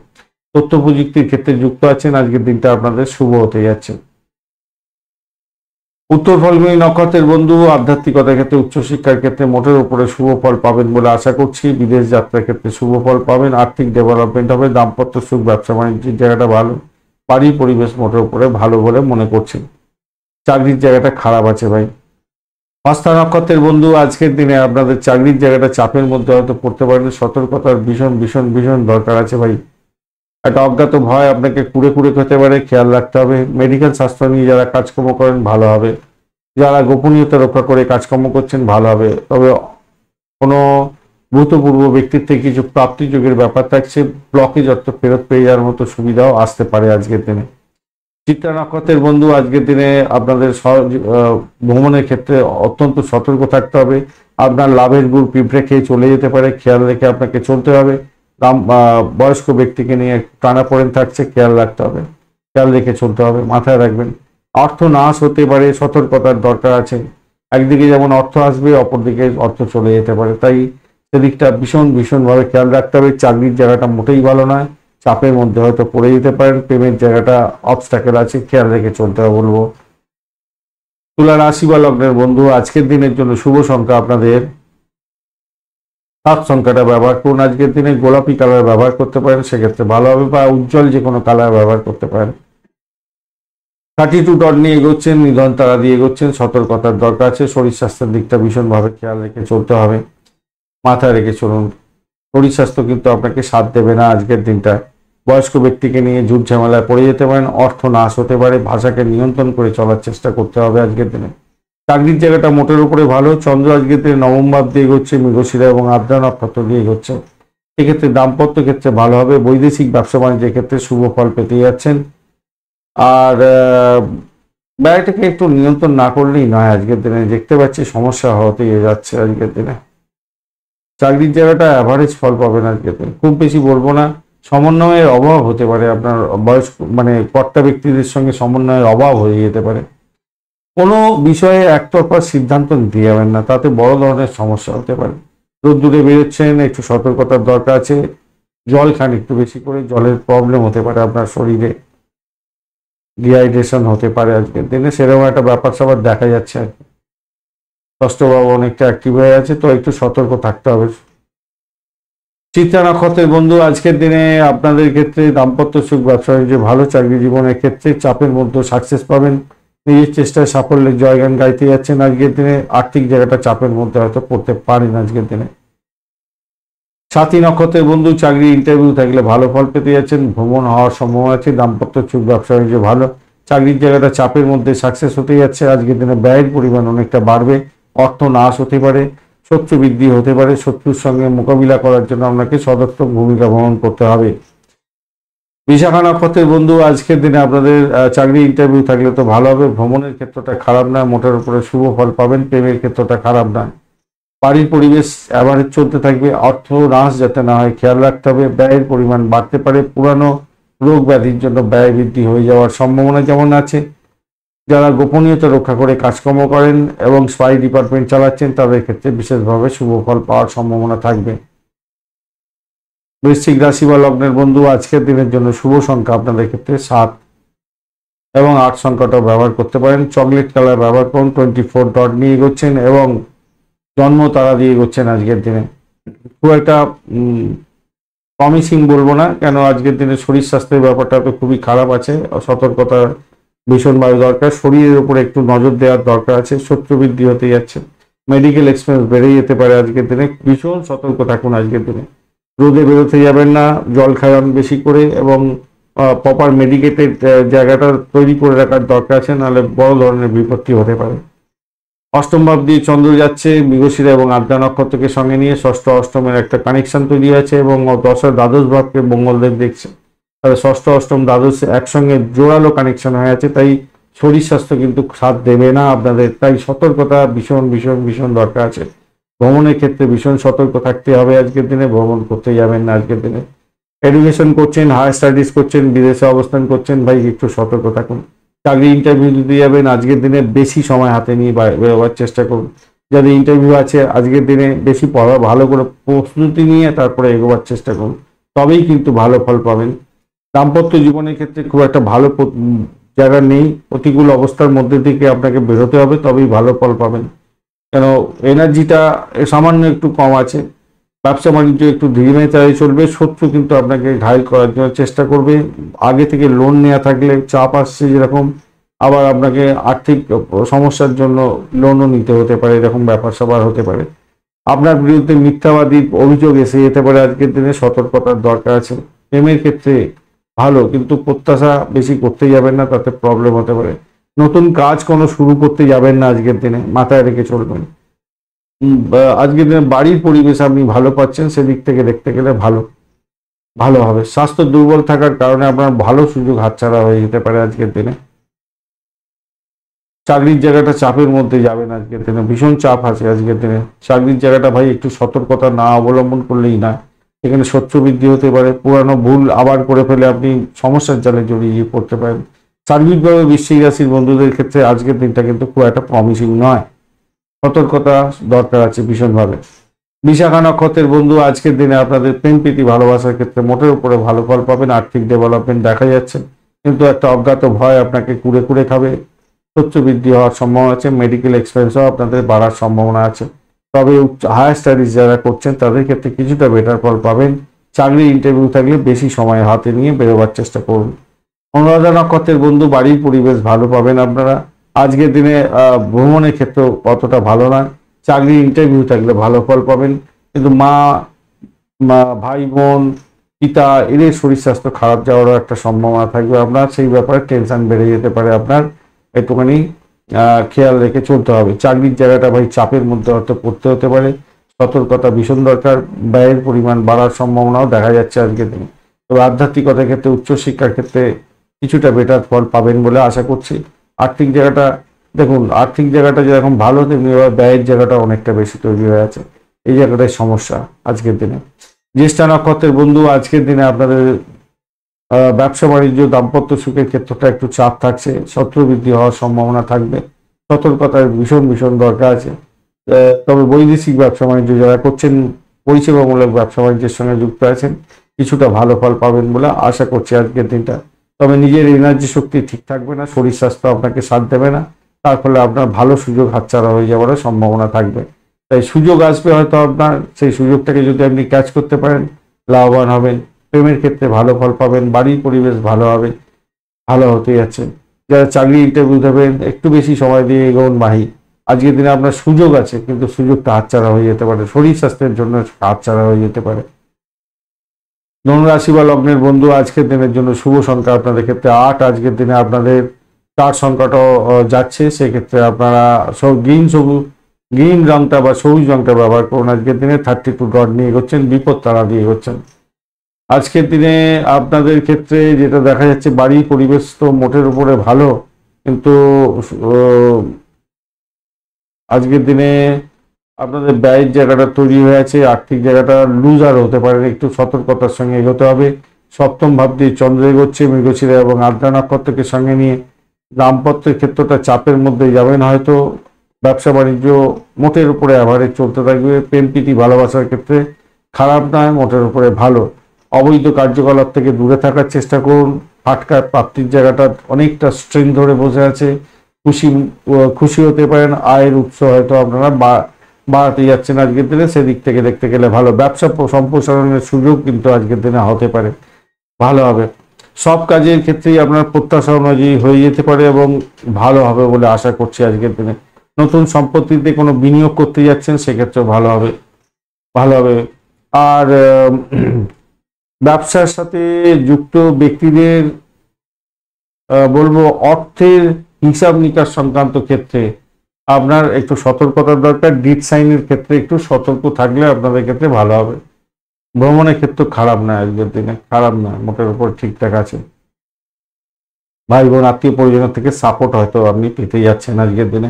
তথ্য প্রযুক্তির ক্ষেত্রে যুক্ত আছেন, আজকের দিনটা আপনাদের শুভ হতে যাচ্ছে। উত্তর ফাল্গুনী নক্ষত্রের বন্ধু, আধ্যাত্মিকতার ক্ষেত্রে, উচ্চশিক্ষার ক্ষেত্রে মোটের উপরে শুভ ফল পাবেন বলে আশা করছি। বিদেশ যাত্রার ক্ষেত্রে শুভ ফল পাবেন, আর্থিক ডেভেলপমেন্ট হবে, দাম্পত্য সুখ, ব্যবসা বাণিজ্যের জায়গাটা ভালো, বাড়ির পরিবেশ মোটের উপরে ভালো বলে মনে করছেন। চাকরির জায়গাটা খারাপ আছে ভাই। হস্তা নক্ষত্রের বন্ধু, আজকের দিনে আপনাদের চাকরির জায়গাটা চাপের মধ্যে হয়তো পড়তে পারেন, সতর্কতার ভীষণ ভীষণ ভীষণ দরকার আছে ভাই। একটা অজ্ঞাত ভয় আপনাকে কুড়ে কুড়ে খেতে পারে, খেয়াল রাখতে হবে। মেডিকেল স্বাস্থ্য নিয়ে যারা কাজকর্ম করেন ভালো হবে, যারা গোপনীয়তা রক্ষা করে কাজকর্ম করছেন ভালো হবে। তবে কোনো ভূতপূর্ব ব্যক্তির থেকে কিছু প্রাপ্তিযোগের ব্যাপার থাকছে, ব্লকেজ অর্থ ফেরত পেয়ে যাওয়ার মতো সুবিধাও আসতে পারে আজকের দিনে। চিত্রা নক্ষত্রের বন্ধু, আজকের দিনে আপনাদের ভ্রমণের ক্ষেত্রে অত্যন্ত সতর্ক থাকতে হবে। আপনার লাভের গুড় পিঁপড়ে খেয়ে চলে যেতে পারে, খেয়াল রেখে আপনাকে চলতে হবে। বয়স্ক ব্যক্তিকে নিয়ে টানাপোড়েন থাকছে, খেয়াল রাখতে হবে, খেয়াল রেখে চলতে হবে, মাথায় রাখবেন। অর্থ নাশ হতে পারে, সতর্কতার দরকার আছে। একদিকে যেমন অর্থ আসবে, অপরদিকে অর্থ চলে যেতে পারে, তাই সেদিকটা ভীষণভাবে খেয়াল রাখতে হবে। চাকরির জায়গাটা মোটেই ভালো নয়, চাপের মধ্যে হয়তো পড়ে যেতে পারেন। প্রেমের জায়গাটা অবস্ট্যাকেল আছে, খেয়াল রেখে চলতে হবে বলবো। তুলা রাশি বা লগ্নের বন্ধু, আজকের দিনের জন্য শুভ সংখ্যা আপনাদের 7 সংখ্যাটা ব্যবহার করুন। আজকের দিনে গোলাপি কালার ব্যবহার করতে পারেন, সেক্ষেত্রে ভালো হবে, বা উজ্জ্বল যে কোনো কালার ব্যবহার করতে পারেন। 32 ডট নিয়ে এগোচ্ছেন, নিধন তারা দিয়ে এগোচ্ছেন। সতর্কতার দরকার আছে, শরীর স্বাস্থ্যের দিকটা ভীষণভাবে খেয়াল রেখে চলতে হবে, মাথায় রেখে চলুন। শরীর স্বাস্থ্য কিন্তু আপনাকে সাথ দেবে না আজকের দিনটা। বয়স্ক ব্যক্তিকে নিয়ে ঝুট ঝামেলায় পড়ে যেতে পারেন, অর্থ নাশ হতে পারে। ভাষাকে নিয়ন্ত্রণ করে চলার চেষ্টা করতে হবে আজকের দিনে। চাকরির জায়গাটা মোটের উপরে ভালো। চন্দ্র আজকের দিনে নবম ভাব দিয়ে এগোচ্ছে, মৃগশিরা এবং আদ্রা নক্ষত্র দিয়ে এগোচ্ছে। সেক্ষেত্রে দাম্পত্য ক্ষেত্রে ভালো হবে। বৈদেশিক ব্যবসা বাণিজ্যের ক্ষেত্রে শুভ ফল পেতে যাচ্ছেন। আর ব্যয়টাকে একটু নিয়ন্ত্রণ না করলেই নয় আজকের দিনে, দেখতে পাচ্ছি সমস্যা হতে যাচ্ছে আজকের দিনে। চাকরির জায়গাটা অ্যাভারেজ ফল পাবেন আজকের দিন, খুব বেশি বলবো না। সমন্বয়ের অভাব হতে পারে, আপনার বয়স্ক কর্তা ব্যক্তিদের সঙ্গে সমন্বয়ের অভাব হয়ে যেতে পারে। কোনো বিষয়ে একতরফা সিদ্ধান্ত নিতে যাবেন না, তাতে বড় ধরনের সমস্যা হতে পারে। রোদ্দুরে বেরোচ্ছেন, একটু সতর্কতার দরকার আছে। জল খান একটু বেশি করে, জলের প্রবলেম হতে পারে আপনার শরীরে, ডিহাইড্রেশন হতে পারে আজকের দিনে, সেরকম একটা ব্যাপার স্যাপার দেখা যাচ্ছে আর কি। ষষ্ঠ ভাব অনেকটা অ্যাক্টিভ হয়ে আছে, তো একটু সতর্ক থাকতে হবে। চিত্রা নক্ষত্রের বন্ধু, আজকের দিনে আপনাদের ক্ষেত্রে দাম্পত্য সুখ, ব্যবসা বাণিজ্য ভালো। চাকরি জীবনের ক্ষেত্রে চাপের মধ্যে সাকসেস পাবেন, নিজের চেষ্টায় সাফল্যের জয়গান গাইতে যাচ্ছেন। আজকের দিনে আর্থিক জায়গাটা চাপের মধ্যে হয়তো পড়তে পারেন আজকের দিনে। সাথী নক্ষত্রের বন্ধু, চাকরি ইন্টারভিউ থাকলে ভালো ফল পেতে যাচ্ছেন, ভ্রমণ হওয়ার সম্ভাবনা আছে। দাম্পত্য সুখ, ব্যবসা বাণিজ্য ভালো। চাকরির জায়গাটা চাপের মধ্যে সাকসেস হতে যাচ্ছে। আজকের দিনে ব্যয়ের পরিমাণ অনেকটা বাড়বে, অর্থ নাশ হতে পারে, শত্রু বৃদ্ধি হতে পারে। শত্রুর সঙ্গে মোকাবিলা করার জন্য আপনাকে সদর্থক ভূমিকা গ্রহণ করতে হবে। বিশাখা নক্ষত্রের বন্ধু, আজকের দিনে আপনাদের চাকরি ইন্টারভিউ থাকলে তো ভালো হবে। ভ্রমণের ক্ষেত্রটা খারাপ নয়, মোটের উপরে শুভ ফল পাবেন। প্রেমের ক্ষেত্রটা খারাপ নয়। বাড়ির পরিবেশ অ্যাভারেজ চলতে থাকবে, অর্থ নাশ যাতে না হয় খেয়াল রাখতে হবে। ব্যয়ের পরিমাণ বাড়তে পারে, পুরানো রোগ ব্যাধির জন্য ব্যয় বৃদ্ধি হয়ে যাওয়ার সম্ভাবনা যেমন আছে। যারা গোপনীয়তা রক্ষা করে কাজকর্ম করেন এবং স্পাই ডিপার্টমেন্ট চালাচ্ছেন, তাদের ক্ষেত্রে বিশেষভাবে শুভ ফল পাওয়ার সম্ভাবনা থাকবে। বৃশ্চিক রাশি বা লগ্নের বন্ধু, আজকের দিনের জন্য শুভ সংখ্যা আপনাদের ক্ষেত্রে 7 এবং 8 সংখ্যাটাও ব্যবহার করতে পারেন। চকলেট কালার ব্যবহার করুন। 24 ডট নিয়ে এগোচ্ছেন এবং জন্ম তারা দিয়ে এগোচ্ছেন আজকের দিনে। খুব একটা প্রমিসিং বলবো না, কেন আজকের দিনে শরীর স্বাস্থ্যের ব্যাপারটা তো খুবই খারাপ আছে। সতর্কতা ভীষণভাবে দরকার, শরীরের উপরে একটু নজর দেওয়ার দরকার আছে। শত্রু বৃদ্ধি হতে যাচ্ছে, মেডিকেল এক্সপেন্স বেড়ে যেতে পারে আজকের দিনে, ভীষণ সতর্ক থাকুন আজকের দিনে। রোদে বেরোতে যাবেন না, জল খাওয়ান বেশি করে, এবং প্রপার মেডিকেটেড জায়গাটা তৈরি করে রাখার দরকার আছে, নাহলে বড় ধরনের বিপত্তি হতে পারে। অষ্টম ভাব দিয়ে চন্দ্র যাচ্ছে, মৃগশিরা এবং আদ্রা নক্ষত্রকে সঙ্গে নিয়ে ষষ্ঠ অষ্টমের একটা কানেকশন তৈরি আছে, এবং দশ দ্বাদশ ভাবকে মঙ্গলদেব দেখছে। তাহলে ষষ্ঠ অষ্টম দ্বাদশ একসঙ্গে জোরালো কানেকশন হয়ে আছে, তাই শরীর স্বাস্থ্য কিন্তু সাথ দেবে না আপনাদের। তাই সতর্কতা ভীষণ দরকার আছে। ভ্রমণের ক্ষেত্রে ভীষণ সতর্ক থাকতে হবে আজকের দিনে। ভ্রমণ করতে যাবেন না আজকের দিনে। এডুকেশন করছেন, হায়ার স্টাডিজ করছেন, বিদেশে অবস্থান করছেন, ভাই একটু সতর্ক থাকুন। চাকরি ইন্টারভিউ দিতে যাবেন, আজকের দিনে বেশি সময় হাতে নিয়ে বেরোবার চেষ্টা করুন। যাদের ইন্টারভিউ আছে আজকের দিনে বেশি পড়া, ভালো করে প্রস্তুতি নিয়ে তারপরে এগোবার চেষ্টা করুন, তবেই কিন্তু ভালো ফল পাবেন। দাম্পত্য জীবনের ক্ষেত্রে খুব একটা ভালো জায়গা নেই, প্রতিকূল অবস্থার মধ্যে থেকে আপনাকে বেরোতে হবে, তবেই ভালো ফল পাবেন। কেন এনার্জিটা সামান্য একটু কম আছে। ব্যবসা বাণিজ্য একটু ধীরে চালিয়ে চলবে। শত্রু কিন্তু আপনাকে ঘায়েল করার জন্য চেষ্টা করবে। আগে থেকে লোন নেওয়া থাকলে চাপ আসছে যেরকম, আবার আপনাকে আর্থিক সমস্যার জন্য লোনও নিতে হতে পারে, এরকম ব্যাপার স্যাপার হতে পারে। আপনার বিরুদ্ধে মিথ্যাবাদী অভিযোগ এসে যেতে পারে আজকের দিনে, সতর্কতার দরকার আছে। প্রেমের ক্ষেত্রে ভালো, কিন্তু প্রত্যাশা বেশি করতে যাবেন না, তাতে প্রবলেম হতে পারে। নতুন কাজ কোনো শুরু করতে যাবেন না আজকের দিনে, মাথায় রেখে চলবেন। আজকের দিনে বাড়ির পরিবেশ আপনি ভালো পাচ্ছেন, সেদিক থেকে দেখতে গেলে ভালো হবে। স্বাস্থ্য দুর্বল থাকার কারণে আপনার ভালো সুযোগ হাতছাড়া হয়ে যেতে পারে আজকের দিনে। চাকরির জায়গাটা চাপের মধ্যে যাবেন আজকের দিনে, ভীষণ চাপ আছে আজকের দিনে। চাকরির জায়গাটা ভাই একটু সতর্কতা না অবলম্বন করলেই না, এখানে শত্রু বৃদ্ধি হতে পারে। পুরানো ভুল আবার করে ফেলে আপনি সমস্যার জালে জড়িয়ে পড়তে পারেন। সার্বিকভাবে বৃশ্চিক রাশির বন্ধুদের ক্ষেত্রে আজকের দিনটা কিন্তু খুব একটা প্রমিসিং নয়, সতর্কতা দরকার আছে ভীষণভাবে। বিশাখা নক্ষত্রের বন্ধু, আজকের দিনে আপনাদের প্রেম প্রীতি ভালোবাসার ক্ষেত্রে মোটের উপরে ভালো ফল পাবেন। আর্থিক ডেভেলপমেন্ট দেখা যাচ্ছে, কিন্তু একটা অজ্ঞাত ভয় আপনাকে কুড়ে কুড়ে খাবে। শত্রু বৃদ্ধি হওয়ার সম্ভাবনা আছে, মেডিকেল এক্সপেন্সও আপনাদের বাড়ার সম্ভাবনা আছে। তবে হায়ার স্টাডিজ যারা করছেন তাদের ক্ষেত্রে কিছুটা বেটার ফল পাবেন। চাকরি ইন্টারভিউ থাকলে বেশি সময় হাতে নিয়ে বেরোবার চেষ্টা করুন। অনুরাধা নক্ষত্রের বন্ধু, বাড়ির পরিবেশ ভালো পাবেন আপনারা। আজকের দিনে ভ্রমণের ক্ষেত্রে অতটা ভালো নয়। চাকরি ইন্টারভিউ থাকলে ভালো ফল পাবেন, কিন্তু মা ভাই বোন পিতা এদের শরীর স্বাস্থ্য খারাপ যাওয়ারও একটা সম্ভাবনা থাকবে। আপনার সেই ব্যাপারে টেনশন বেড়ে যেতে পারে, আপনার একটুখানি খেয়াল রেখে চলতে হবে। চাকরির জায়গাটা ভাই চাপের মধ্যে হয়তো পড়তে হতে পারে, সতর্কতা ভীষণ দরকার। ব্যয়ের পরিমাণ বাড়ার সম্ভাবনাও দেখা যাচ্ছে আজকের দিনে। তবে আধ্যাত্মিকতার ক্ষেত্রে উচ্চশিক্ষার ক্ষেত্রে কিছুটা বেটার ফল পাবেন বলে আশা করছি। আর্থিক জায়গাটা দেখুন, আর্থিক জায়গাটা যেরকম ভালো তেমনি ব্যয়ের জায়গাটা অনেকটা বেশি তৈরি হয়ে আছে, এই জায়গাটাই সমস্যা আজকের দিনে। জ্যেষ্ঠা নক্ষত্রের বন্ধু, আজকের দিনে আপনাদের ব্যবসা বাণিজ্য দাম্পত্য সুখের ক্ষেত্রটা একটু চাপ থাকছে, শত্রু বৃদ্ধি হওয়ার সম্ভাবনা থাকবে। সতর্কতার ভীষণ ভীষণ দরকার আছে। তবে বৈদেশিক ব্যবসা বাণিজ্য যারা করছেন, পরিষেবামূলক ব্যবসা বাণিজ্যের সঙ্গে যুক্ত আছেন, কিছুটা ভালো ফল পাবেন বলে আশা করছি আজকের দিনটা। তবে নিজের এনার্জি শক্তি ঠিক থাকবে না, শরীর স্বাস্থ্য আপনাকে সাথ দেবে না, তার ফলে আপনার ভালো সুযোগ হাতছাড়া হয়ে যাওয়ার সম্ভাবনা থাকবে। তাই সুযোগ আসবে হয়তো আপনার, সেই সুযোগটাকে যদি আপনি ক্যাচ করতে পারেন লাভবান হবেন। প্রেমের ক্ষেত্রে ভালো ফল পাবেন, বাড়ির পরিবেশ ভালো হবে, ভালো হতে যাচ্ছে। যারা চাকরি ইন্টারভিউ দেবেন একটু বেশি সময় দিয়ে এগোন মাহি। আজকের দিনে আপনার সুযোগ আছে, কিন্তু সুযোগটা হাতছাড়া হয়ে যেতে পারে, শরীর স্বাস্থ্যের জন্য হাতছাড়া হয়ে যেতে পারে। ধনুরাশি বা লগ্নের বন্ধু, আজকের দিনের জন্য শুভ সংখ্যা আপনাদের ক্ষেত্রে 8। আজকের দিনে আপনাদের 4 সংখ্যাটাও যাচ্ছে, সেক্ষেত্রে আপনারা গ্রিন রংটা বা সবুজ রংটা ব্যবহার করুন। আজকের দিনে 32 ডট নিয়ে এগোচ্ছেন, বিপদ তারা দিয়ে এগোচ্ছেন। আজকের দিনে আপনাদের ক্ষেত্রে যেটা দেখা যাচ্ছে, বাড়ির পরিবেশ তো মোটের উপরে ভালো, কিন্তু আজকের দিনে আপনাদের ব্যয়ের জায়গাটা তৈরি হয়ে আছে, আর্থিক জায়গাটা লুজার হতে পারে, একটু সতর্কতার সঙ্গে এগোতে হবে। সপ্তম ভাব দিয়ে চন্দ্র এগোচ্ছে, মৃগশিরা এবং আদ্রা নক্ষত্রকে সঙ্গে নিয়ে দাম্পত্যের ক্ষেত্রটা চাপের মধ্যে যাবেন হয়তো। ব্যবসা বাণিজ্য মোটের উপরে অ্যাভারেজ চলতে থাকবে। প্রেম প্রীতি ভালোবাসার ক্ষেত্রে খারাপ নয়, মোটের উপরে ভালো। অবৈধ কার্যকলাপ থেকে দূরে থাকার চেষ্টা করুন। ফাটকার প্রাপ্তির জায়গাটা অনেকটা স্ট্রেন ধরে বসে আছে, খুশি হতে পারেন। আয়ের উৎস হয়তো আপনারা বাড়াতে যাচ্ছেন আজকের দিনে, সেদিক থেকে দেখতে গেলে ভালো। ব্যবসা সম্প্রসারণের সুযোগ কিন্তু আজকের দিনে হতে পারে, ভালো হবে। সব কাজের ক্ষেত্রেই আপনার প্রত্যাশা অনুযায়ী হয়ে যেতে পারে এবং ভালো হবে বলে আশা করছি আজকের দিনে। নতুন সম্পত্তিতে কোনো বিনিয়োগ করতে যাচ্ছেন, সেক্ষেত্রেও ভালো হবে, ভালো হবে। আর ব্যবসার সাথে যুক্ত ব্যক্তিদের বলবো, অর্থের হিসাব নিকাশ সংক্রান্ত ক্ষেত্রে আপনার একটু সতর্কতার দরকার। ডিট সাইনের ক্ষেত্রে একটু সতর্ক থাকলে আপনাদের ক্ষেত্রে ভালো হবে। ভ্রমণের ক্ষেত্রে খারাপ নয়, আজকের দিনে খারাপ নয়, মোটের উপর ঠিকঠাক আছে। ভাই বোন আত্মীয় পরিজনের থেকে সাপোর্ট হয়তো আপনি পেতে যাচ্ছেন আজকের দিনে।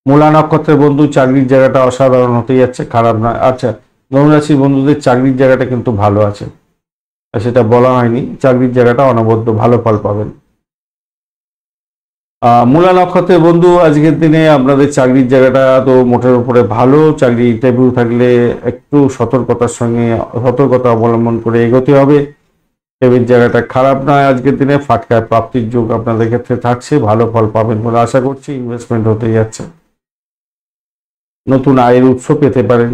মূলা নক্ষত্রের বন্ধু, চাকরির জায়গাটা অসাধারণ হতে যাচ্ছে, খারাপ নয়। আচ্ছা, ধনুরাশির বন্ধুদের চাকরির জায়গাটা কিন্তু ভালো আছে, সেটা বলা হয়নি। চাকরির জায়গাটা অনবদ্য ভালো ফল পাবেন। মূলা নক্ষত্রের বন্ধু, আজকের দিনে আপনাদের চাকরির জায়গাটা তো মোটের উপরে ভালো। চাকরি ইন্টারভিউ থাকলে একটু সতর্কতা অবলম্বন করে এগোতে হবে। প্রেমের জায়গাটা খারাপ নয়, আজকের দিনে ফাটকার প্রাপ্তির যোগ আপনাদের ক্ষেত্রে থাকছে, ভালো ফল পাবেন বলে আশা করছি। ইনভেস্টমেন্ট হতে যাচ্ছে, নতুন আয়ের উৎস পেতে পারেন।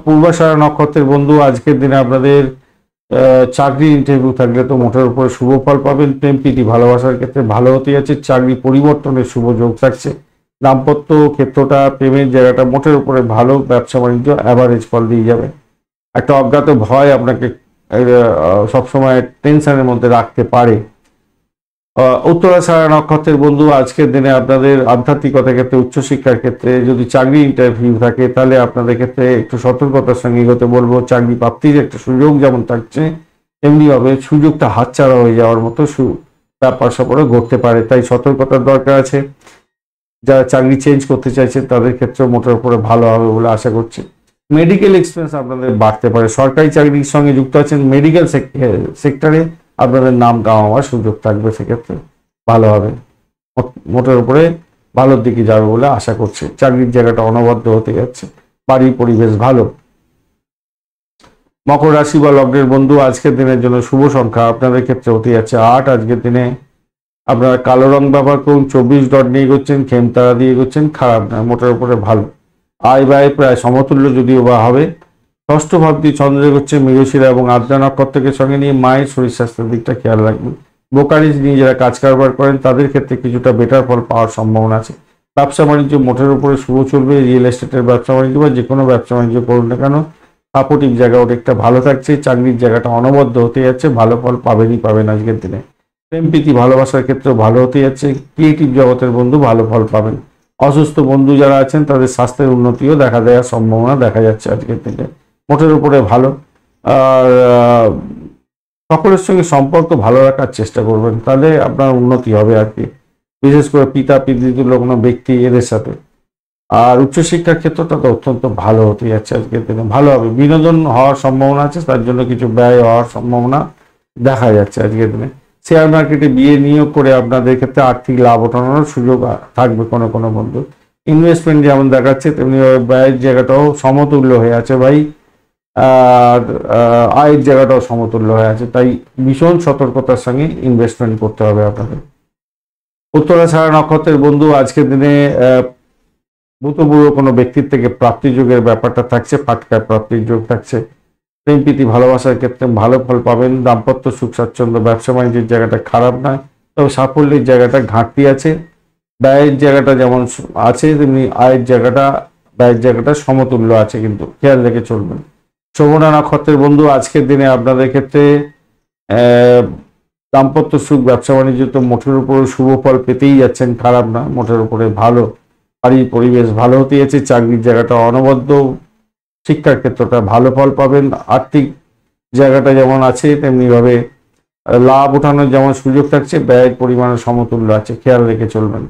পূর্বাষাঢ়া নক্ষত্রের বন্ধু, আজকের দিনে আপনাদের চাকরি ইন্টারভিউ থাকলে তো মোটের উপরে শুভ ফল পাবেন। প্রেম প্রীতি ভালোবাসার ক্ষেত্রে ভালো হতে যাচ্ছে, চাকরি পরিবর্তনের শুভ যোগ থাকছে। দাম্পত্য ক্ষেত্রটা, প্রেমের জায়গাটা মোটের উপরে ভালো। ব্যবসা বাণিজ্য অ্যাভারেজ ফল দিয়ে যাবে। একটা অজ্ঞাত ভয় আপনাকে সবসময় টেনশনের মধ্যে রাখতে পারে। উত্তরাষাঢ়া নক্ষত্রের বন্ধু, আজকের দিনে আপনাদের আধ্যাত্মিকতার ক্ষেত্রে, উচ্চশিক্ষার ক্ষেত্রে যদি চাকরি ইন্টারভিউ থাকে তাহলে আপনাদের ক্ষেত্রে একটু সতর্কতার সঙ্গে এগোতে বলবো। চাকরি প্রাপ্তির একটা সুযোগ যেমন থাকছে, এমনিভাবে সুযোগটা হাতছাড়া হয়ে যাওয়ার মতো ব্যাপার স্যাপারও ঘটতে পারে, তাই সতর্কতার দরকার আছে। যারা চাকরি চেঞ্জ করতে চাইছেন তাদের ক্ষেত্রে মোটের উপরে ভালো হবে বলে আশা করছি। মেডিকেল এক্সপেন্স আপনাদের বাড়তে পারে। সরকারি চাকরির সঙ্গে যুক্ত আছেন, মেডিকেল সেক্টরে আপনাদের নাম কামাবার সুযোগ থাকবে, সেক্ষেত্রে ভালো হবে, মোটের উপরে ভালোর দিকে যাবে বলে আশা করছি। চাকরির জায়গাটা অনবদ্য হতে যাচ্ছে, বাড়ির পরিবেশ ভালো। মকর রাশি বা লগ্নের বন্ধু, আজকের দিনের জন্য শুভ সংখ্যা আপনাদের ক্ষেত্রে হতে যাচ্ছে 8। আজকের দিনে আপনারা কালো রং ব্যবহার করুন, 24 ডট নিয়ে এগোচ্ছেন, খেমতারা দিয়ে এগোচ্ছেন, খারাপ না, মোটের উপরে ভালো। আয় ব্যয় প্রায় সমতুল্য যদিও বা হবে। ষষ্ঠ ভাব দিয়ে চন্দ্র এগোচ্ছে মৃগশিরা এবং আদ্রা নক্ষত্রকে সঙ্গে নিয়ে মায়ের শরীর স্বাস্থ্যের দিকটা খেয়াল রাখবেন। ব্রোকারেজ নিয়ে যারা কাজ কারবার করেন তাদের ক্ষেত্রে কিছুটা বেটার ফল পাওয়ার সম্ভাবনা আছে। ব্যবসা বাণিজ্য মোটের উপরে শুভ চলবে। রিয়েল এস্টেটের ব্যবসা বাণিজ্য বা যে কোনো ব্যবসা বাণিজ্য করুন না কেন, সাপোর্টিভ জায়গা অনেকটা ভালো থাকছে। চাকরির জায়গাটা অনবদ্য হতে যাচ্ছে, ভালো ফল পাবেনই পাবেন আজকের দিনে। প্রেম প্রীতি ভালোবাসার ক্ষেত্রে ভালো হতে যাচ্ছে। ক্রিয়েটিভ জগতের বন্ধু ভালো ফল পাবেন। অসুস্থ বন্ধু যারা আছেন তাদের স্বাস্থ্যের উন্নতিও দেখা দেওয়ার সম্ভাবনা দেখা যাচ্ছে আজকের দিনে, মোটের উপরে ভালো। আর সকলের সঙ্গে সম্পর্ক ভালো রাখার চেষ্টা করবেন, তাহলে আপনার উন্নতি হবে আর কি, বিশেষ করে পিতা পিতৃতুল্য কোনো ব্যক্তি এদের সাথে। আর উচ্চশিক্ষার ক্ষেত্রটা তো অত্যন্ত ভালো হতে যাচ্ছে আজকের দিনে, ভালো হবে। বিনোদন হওয়ার সম্ভাবনা আছে, তার জন্য কিছু ব্যয় হওয়ার সম্ভাবনা দেখা যাচ্ছে আজকের দিনে। শেয়ার মার্কেটে বিনিয়োগ করে আপনাদের ক্ষেত্রে আর্থিক লাভ ওঠানোর সুযোগ থাকবে কোনো কোনো বন্ধু। ইনভেস্টমেন্ট যেমন দেখাচ্ছে তেমনি ব্যয়ের জায়গাটাও সমতুল্য হয়ে আছে ভাই, আর আয়ের জায়গাটাও সমতুল্য হয়ে আছে, তাই ভীষণ সতর্কতার সঙ্গে ইনভেস্টমেন্ট করতে হবে আপনাদের। উত্তরাষাঢ়া নক্ষত্রের বন্ধু, আজকের দিনে ভূতপূর্ব কোনো ব্যক্তির থেকে প্রাপ্তিযোগের ব্যাপারটা থাকছে, ফাটকার প্রাপ্তির যোগ থাকছে। প্রেম প্রীতি ভালোবাসার ক্ষেত্রে ভালো ফল পাবেন। দাম্পত্য সুখ স্বাচ্ছন্দ্য ব্যবসা বাণিজ্যের জায়গাটা খারাপ নয়, তবে সাফল্যের জায়গাটা ঘাটতি আছে। ব্যয়ের জায়গাটা যেমন আছে তেমনি ব্যয়ের জায়গাটা সমতুল্য আছে, কিন্তু খেয়াল রেখে চলবেন। শোভনা নক্ষত্রের বন্ধু, আজকের দিনে আপনাদের ক্ষেত্রে দাম্পত্য সুখ ব্যবসা বাণিজ্য তো মোটের উপরে শুভ ফল পেতেই যাচ্ছেন, খারাপ না, মোটের উপরে ভালো। বাড়ির পরিবেশ ভালো হতে যাচ্ছে। চাকরির জায়গাটা অনবদ্য। শিক্ষার ক্ষেত্রটা ভালো ফল পাবেন। আর্থিক জায়গাটা যেমন আছে তেমনিভাবে লাভ ওঠানোর যেমন সুযোগ থাকছে, ব্যয়ের পরিমাণের সমতুল্য আছে, খেয়াল রেখে চলবেন।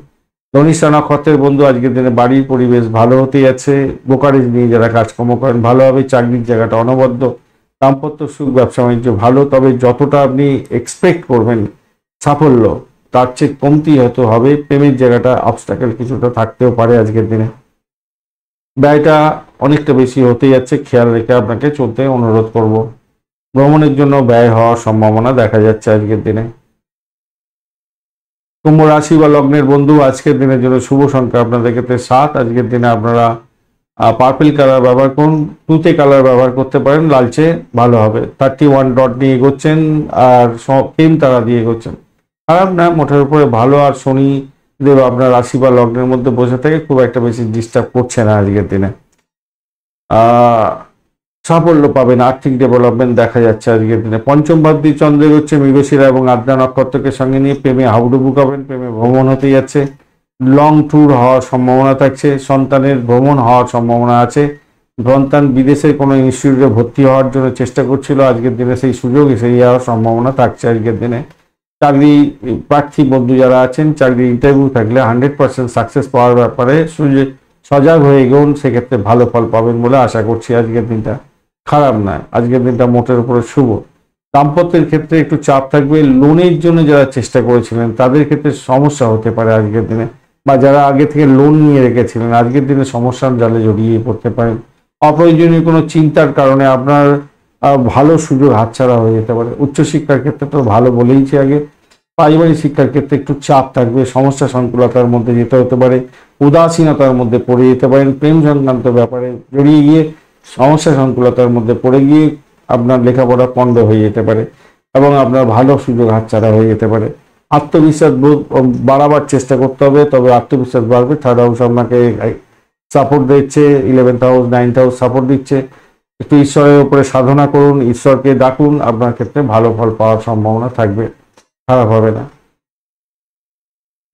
ধনিষ্ঠা নক্ষত্রের বন্ধু, আজকের দিনে বাড়ির পরিবেশ ভালো হতে যাচ্ছে। ব্রোকারেজ নিয়ে যারা কাজকর্ম করেন ভালো হবে। চাকরির জায়গাটা অনবদ্য। দাম্পত্য সুখ ব্যবসা বাণিজ্য ভালো, তবে যতটা আপনি এক্সপেক্ট করবেন সাফল্য তার চেয়ে কমতি হয়তো হবে। প্রেমের জায়গাটা অবস্ট্যাকেল কিছুটা থাকতেও পারে আজকের দিনে। ব্যয়টা অনেকটা বেশি হতে যাচ্ছে, খেয়াল রেখে আপনাকে চলতে অনুরোধ করব। ভ্রমণের জন্য ব্যয় হওয়ার সম্ভাবনা দেখা যাচ্ছে আজকের দিনে। কুম্ভ রাশি বা লগ্নের বন্ধু, আজকের দিনের জন্য শুভ সংখ্যা আপনাদের ক্ষেত্রে 7। আজকের দিনে আপনারা পার্পল কালার ব্যবহার করুন, তুঁতে কালার ব্যবহার করতে পারেন, লালচে ভালো হবে। 31 ডট নিয়ে এগোচ্ছেন আর খেম তারা দিয়ে এগোচ্ছেন, খারাপ না, মোটের উপরে ভালো। আর শনি দেব আপনার রাশি বা লগ্নের মধ্যে বসে থেকে খুব একটা বেশি ডিস্টার্ব করছে না আজকের দিনে। সাফল্য পাবেন, আর্থিক ডেভেলপমেন্ট দেখা যাচ্ছে আজকের দিনে। পঞ্চম ভাব দিয়ে চন্দ্র হচ্ছে মৃগশিরা এবং আদ্রা নক্ষত্রকে সঙ্গে নিয়ে প্রেমে হাবুডুবু খাবেন, প্রেমে ভ্রমণ হতে যাচ্ছে। লং ট্যুর হওয়ার সম্ভাবনা থাকছে। সন্তানের ভ্রমণ হওয়ার সম্ভাবনা আছে। সন্তান বিদেশের কোনো ইনস্টিটিউটে ভর্তি হওয়ার জন্য চেষ্টা করছিল, আজকের দিনে সেই সুযোগ এসে যাওয়ার সম্ভাবনা থাকছে আজকের দিনে। চাকরি প্রার্থী বন্ধু যারা আছেন, চাকরি ইন্টারভিউ থাকলে 100% সাকসেস পাওয়ার ব্যাপারে সজাগ হয়ে এগোন, সেক্ষেত্রে ভালো ফল পাবেন বলে আশা করছি। আজকের দিনটা খারাপ নয়, আজকের দিনটা মোটের উপরে শুভ। দাম্পত্যের ক্ষেত্রে একটু চাপ থাকবে। লোনের জন্য যারা চেষ্টা করেছিলেন তাদের ক্ষেত্রে সমস্যা হতে পারে আজকের দিনে, বা যারা আগে থেকে লোন নিয়ে রেখেছিলেন আজকের দিনে সমস্যার জালে জড়িয়ে পড়তে পারেন। অপ্রয়োজনীয় কোনো চিন্তার কারণে আপনার ভালো সুযোগ হাতছাড়া হয়ে যেতে পারে। উচ্চশিক্ষার ক্ষেত্রে তো ভালো বলেইছি আগে। পারিবারিক শিক্ষার ক্ষেত্রে একটু চাপ থাকবে, সমস্যা সংকুলতার মধ্যে যেতে হতে পারে, উদাসীনতার মধ্যে পড়ে যেতে পারেন। প্রেম সংক্রান্ত ব্যাপারে জড়িয়ে গিয়ে সমস্যা সংকুলতার মধ্যে পড়ে গিয়ে আপনার লেখাপড়া পণ্ড হয়ে যেতে পারে এবং আপনার ভালো সুযোগ হাতছাড়া হয়ে যেতে পারে। আত্মবিশ্বাস বাড়াবার চেষ্টা করতে হবে, তবে আত্মবিশ্বাস বাড়বে। থার্ড হাউস আপনাকে সাপোর্ট দিচ্ছে, 11th house 9th house support দিচ্ছে। একটু ঈশ্বরের উপরে সাধনা করুন, ঈশ্বরকে ডাকুন, আপনার ক্ষেত্রে ভালো ফল পাওয়ার সম্ভাবনা থাকবে, খারাপ হবে না।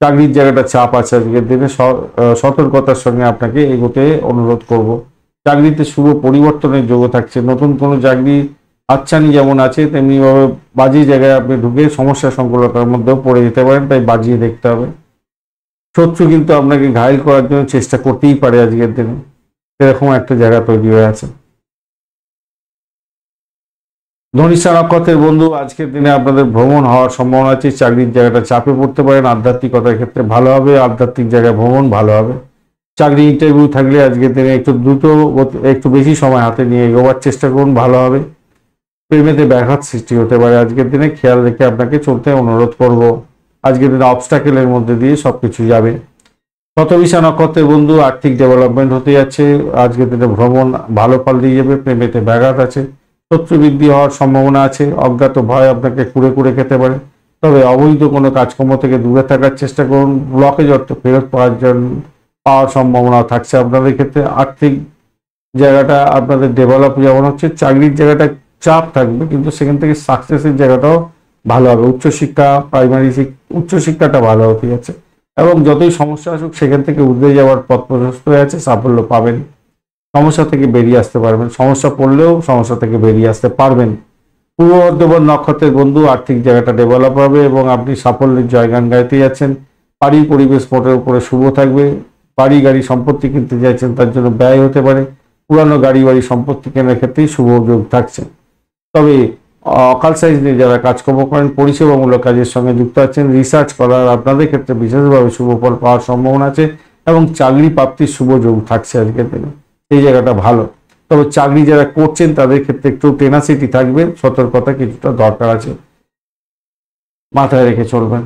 চাকরির জায়গাটা চাপ আছে আজকের দিনে, সতর্কতার সঙ্গে আপনাকে এগোতে অনুরোধ করব। চাকরিতে শুভ পরিবর্তনের যোগ থাকছে। নতুন কোনো চাকরি হাতছানি যেমন আছে তেমনিভাবে বাজে জায়গায় আপনি ঢুকে সমস্যা সংকুলতার মধ্যেও পড়ে যেতে পারেন, তাই বাজিয়ে দেখতে হবে। শত্রু কিন্তু আপনাকে ঘায়েল করার জন্য চেষ্টা করতেই পারে আজকের দিনে, এরকম একটা জায়গা তৈরি হয়ে আছে। ধনিষ্ঠা নক্ষত্রের বন্ধু, আজকের দিনে আপনাদের ভ্রমণ হওয়ার সম্ভাবনা আছে। চাকরির জায়গাটা চাপে পড়তে পারেন, আধ্যাত্মিকতার ক্ষেত্রে ভালো হবে, আধ্যাত্মিক জায়গায় ভ্রমণ ভালো হবে। চাকরি ইন্টারভিউ থাকলে আজকের দিনে একটু দ্রুত একটু বেশি সময় হাতে নিয়ে এগোবার চেষ্টা করুন, ভালো হবে। প্রেমেতে ব্যাঘাত সৃষ্টি হতে পারে। আজকের দিনে খেয়াল রেখে আপনাকে চলতে অনুরোধ করব। আজকের দিনে অবস্টাকেলের মধ্যে দিয়ে সবকিছু যাবে। শতবিশা নক্ষত্রের বন্ধু, আর্থিক ডেভেলপমেন্ট হতে যাচ্ছে। আজকের দিনে ভ্রমণ ভালো ফল দিয়ে যাবে। প্রেমেতে ব্যাঘাত আছে, শত্রু বৃদ্ধি হওয়ার সম্ভাবনা আছে। অজ্ঞাত ভয় আপনাকে কুড়ে কুড়ে খেতে পারে। তবে অবৈধ কোনো কাজকর্ম থেকে দূরে থাকার চেষ্টা করুন। ব্লকেজ অর্থ ফেরত পাওয়ার সম্ভাবনা থাকছে আপনাদের ক্ষেত্রে। আর্থিক জায়গাটা আপনাদের ডেভেলপ যেমন হচ্ছে, চাকরির জায়গাটা চাপ থাকবে, কিন্তু সেখান থেকে সাকসেসের জায়গাটাও ভালো হবে। উচ্চশিক্ষা, উচ্চশিক্ষাটা ভালো হতে যাচ্ছে এবং যতই সমস্যা আসুক সেখান থেকে উঠে যাওয়ার পথ প্রশস্ত হয়ে আছে, সাফল্য পাবেন। সমস্যা থেকে বেরিয়ে আসতে পারবেন, সমস্যা পড়লেও সমস্যা থেকে বেরিয়ে আসতে পারবেন। পূর্ব বর্ধমান নক্ষত্রের বন্ধু, আর্থিক জায়গাটা ডেভেলপ হবে এবং আপনি সাফল্যের জয়গান গাইতে যাচ্ছেন। বাড়ির পরিবেশ মোটের উপরে শুভ থাকবে। বাড়ি গাড়ি সম্পত্তি কিনতে চাইছেন, তার জন্য ব্যয় হতে পারে। পুরানো গাড়ি বাড়ি সম্পত্তি কেনার ক্ষেত্রেই শুভ যোগ থাকছে। তবে অকাল সাইজ নিয়ে যারা কাজকর্ম করেন, পরিষেবামূলক কাজের সঙ্গে যুক্ত আছেন, রিসার্চ করার আপনাদের ক্ষেত্রে বিশেষভাবে শুভ ফল পাওয়ার সম্ভাবনা আছে এবং চাকরি প্রাপ্তির শুভ যোগ থাকছে আজকের দিনে। এই জায়গাটা ভালো। তবে চাকরি যারা করছেন তাদের ক্ষেত্রে একটু টেনাসিটি থাকবে, সতর্কতা কিছুটা দরকার আছে, মাথায় রেখে চলবেন।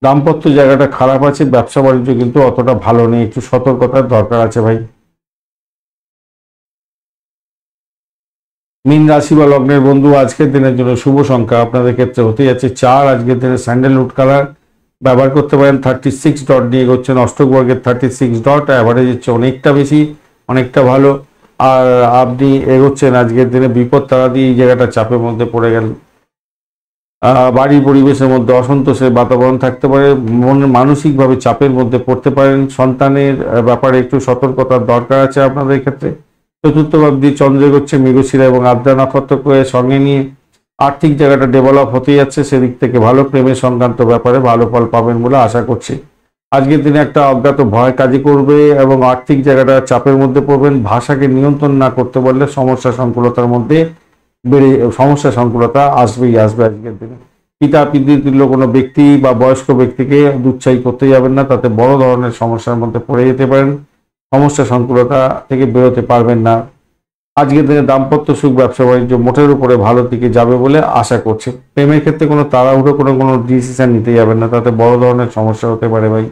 দাম্পত্য জায়গাটা খারাপ আছে, ব্যবসা বাণিজ্য কিন্তু অতটা ভালো নেই, একটু সতর্কতার দরকার আছে ভাই। মীন রাশি বা লগ্নের বন্ধু, আজকের দিনের জন্য শুভ সংখ্যা আপনাদের ক্ষেত্রে হতে যাচ্ছে 4। আজকের দিনে স্যান্ডেলউড কালার ব্যবহার করতে পারেন। 36 ডট নিয়ে এগোচ্ছেন, অষ্টক বর্গের 36 ডট, অ্যাভারেজ হচ্ছে অনেকটা বেশি, অনেকটা ভালো। আর আপনি এগোচ্ছেন আজকের দিনে বিপদ তারা দিয়ে এই জায়গাটা চাপের মধ্যে পড়ে গেলেন। বাড়ির পরিবেশের মধ্যে অসন্তোষের বাতাবরণ থাকতে পারে, মানসিকভাবে চাপের মধ্যে পড়তে পারেন। সন্তানের ব্যাপারে একটু সতর্কতার দরকার আছে আপনাদের ক্ষেত্রে। চতুর্থ ভাবদি চন্দ্র এগোচ্ছে মৃগশিরা এবং আদ্রা নক্ষত্রকে সঙ্গে নিয়ে। আর্থিক জায়গাটা ডেভেলপ হতে যাচ্ছে, সেদিক থেকে ভালো। প্রেমের সংক্রান্ত ব্যাপারে ভালো ফল পাবেন বলে আশা করছি। আজকের দিনে একটা অজ্ঞাত ভয় কাজে করবে এবং আর্থিক জায়গাটা চাপের মধ্যে পড়বেন। ভাষাকে নিয়ন্ত্রণ না করতে পারলে সমস্যা সংকুলতার মধ্যে সংকুলতা আসবেই আসবে আজকের দিনে। পিতা পিতৃতুল্য কোনো ব্যক্তি বা বয়স্ক ব্যক্তিকে দুচ্ছাই করতে যাবেন না, তাতে বড় ধরনের সমস্যার মধ্যে পড়ে যেতে পারেন। সমস্যা সংকুলতা থেকে বেরোতে পারবেন না। আজকের দিনে দাম্পত্য সুখ, ব্যবসা বাণিজ্য মোটের উপরে ভালো দিকে যাবে বলে আশা করছি। প্রেমের ক্ষেত্রে কোনো তাড়াহুড়ো কোনো ডিসিশন নিতে যাবেন না, তাতে বড় ধরনের সমস্যা হতে পারে ভাই।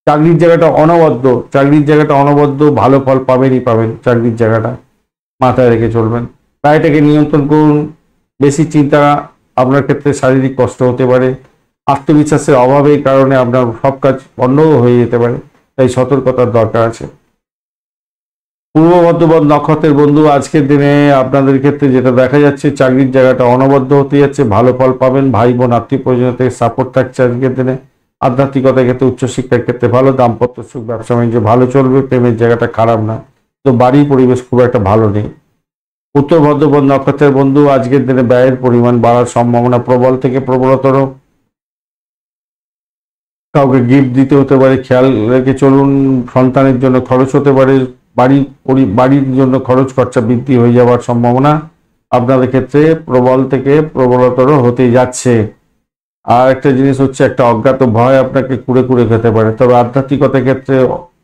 চাকরির জায়গাটা অনবদ্য, ভালো ফল পাবেনই পাবেন। চাকরির জায়গাটা মাথায় রেখে চলবেন। ব্যয়টাকে নিয়ন্ত্রণ করুন। বেশি চিন্তা আপনার ক্ষেত্রে শারীরিক কষ্ট হতে পারে। আত্মবিশ্বাসের অভাবের কারণে আপনার সব কাজ বন্ধও হয়ে যেতে পারে, তাই সতর্কতার দরকার আছে। পূর্ব বর্ধমান নক্ষত্রের বন্ধু, আজকের দিনে আপনাদের ক্ষেত্রে যেটা দেখা যাচ্ছে, চাকরির জায়গাটা অনবদ্য হতে যাচ্ছে, ভালো ফল পাবেন। ভাই বোন আত্মীয় পরিজন থেকে সাপোর্ট থাকছে আজকের দিনে। আধ্যাত্মিকতার ক্ষেত্রে, উচ্চশিক্ষার ক্ষেত্রে ভালো। দাম্পত্য সুখ, ব্যবসা বাণিজ্য ভালো চলবে। প্রেমের জায়গাটা খারাপ না, তো বাড়ির পরিবেশ খুব একটা ভালো নেই। উত্তর বর্ধমান নক্ষত্রের বন্ধু, আজকের দিনে ব্যয়ের পরিমাণ বাড়ার সম্ভাবনা প্রবল থেকে প্রবলতর। কাউকে গিফট দিতে হতে পারে, খেয়াল রেখে চলুন। সন্তানের জন্য খরচ হতে পারে। বাড়ির জন্য খরচ খরচা বৃদ্ধি হয়ে যাওয়ার সম্ভাবনা আপনাদের ক্ষেত্রে প্রবল থেকে প্রবলতর হতে যাচ্ছে। আর একটা জিনিস হচ্ছে, একটা অজ্ঞাত ভয় আপনাকে কুড়ে কুড়ে খেতে পারে। তবে আধ্যাত্মিকতার ক্ষেত্রে,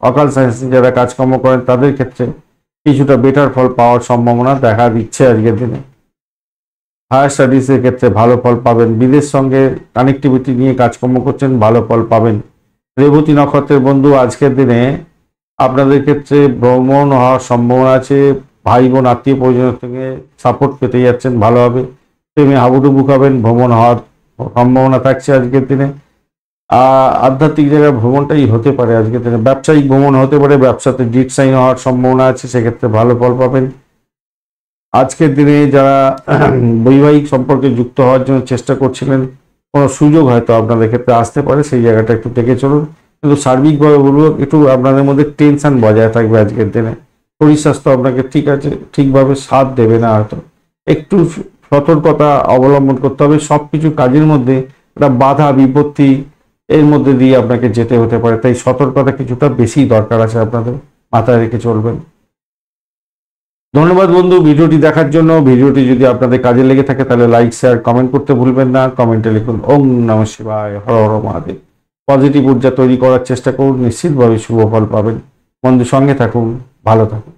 অকাল সায়েন্সে যারা কাজকর্ম করেন তাদের ক্ষেত্রে কিছুটা বেটার ফল পাওয়ার সম্ভাবনা দেখা দিচ্ছে আজকের দিনে। হায়ার স্টাডিজের ক্ষেত্রে ভালো ফল পাবেন। বিদেশ সঙ্গে কানেক্টিভিটি নিয়ে কাজকর্ম করছেন, ভালো ফল পাবেন। রেবতী নক্ষত্রের বন্ধু, আজকের দিনে আপনাদের ক্ষেত্রে ভ্রমণ হওয়ার সম্ভাবনা আছে। ভাই বোন আত্মীয় পরিজনের থেকে সাপোর্ট পেতে যাচ্ছেন, ভালো হবে। প্রেমে হাবুডুবু খাবেন, ভ্রমণ হওয়ার সম্ভাবনা থাকছে আজকের দিনে। আধ্যাত্মিক জায়গায় ভ্রমণটাই হতে পারে আজকের দিনে। ব্যবসায়িক ভ্রমণ হতে পারে, ব্যবসাতে ডিট সাইন হওয়ার সম্ভাবনা আছে, সেক্ষেত্রে ভালো ফল পাবেন। আজকের দিনে যারা বৈবাহিক সম্পর্কে যুক্ত হওয়ার জন্য চেষ্টা করছিলেন, কোনো সুযোগ হয়তো আপনাদের ক্ষেত্রে আসতে পারে, সেই জায়গাটা একটু দেখে চলুন। কিন্তু সার্বিকভাবে বলবো, একটু আপনাদের মধ্যে টেনশন বজায় থাকবে আজকের দিনে। শরীর স্বাস্থ্য আপনাকে ঠিকভাবে সাথ দেবে না, হয়তো একটু সতর্কতা অবলম্বন করতে হবে। সবকিছু কাজের মধ্যে একটা বাধা বিপত্তি এর মধ্যে দিয়ে আপনাকে যেতে হতে পারে, তাই সতর্কতা কিছুটা বেশি দরকার আছে, আপনাদের মাথায় রেখে চলবেন। ধন্যবাদ বন্ধু ভিডিওটি দেখার জন্য। ভিডিওটি যদি আপনাদের কাজে লেগে থাকে তাহলে লাইক শেয়ার কমেন্ট করতে ভুলবেন না। কমেন্টে লিখুন ওম নমঃ শিবায়, হর হর মহাদেব। পজিটিভ ঊর্জা তৈরি করার চেষ্টা করুন, নিশ্চিতভাবে শুভ ফল পাবেন। বন্ধু সঙ্গে থাকুন, ভালো থাকুন।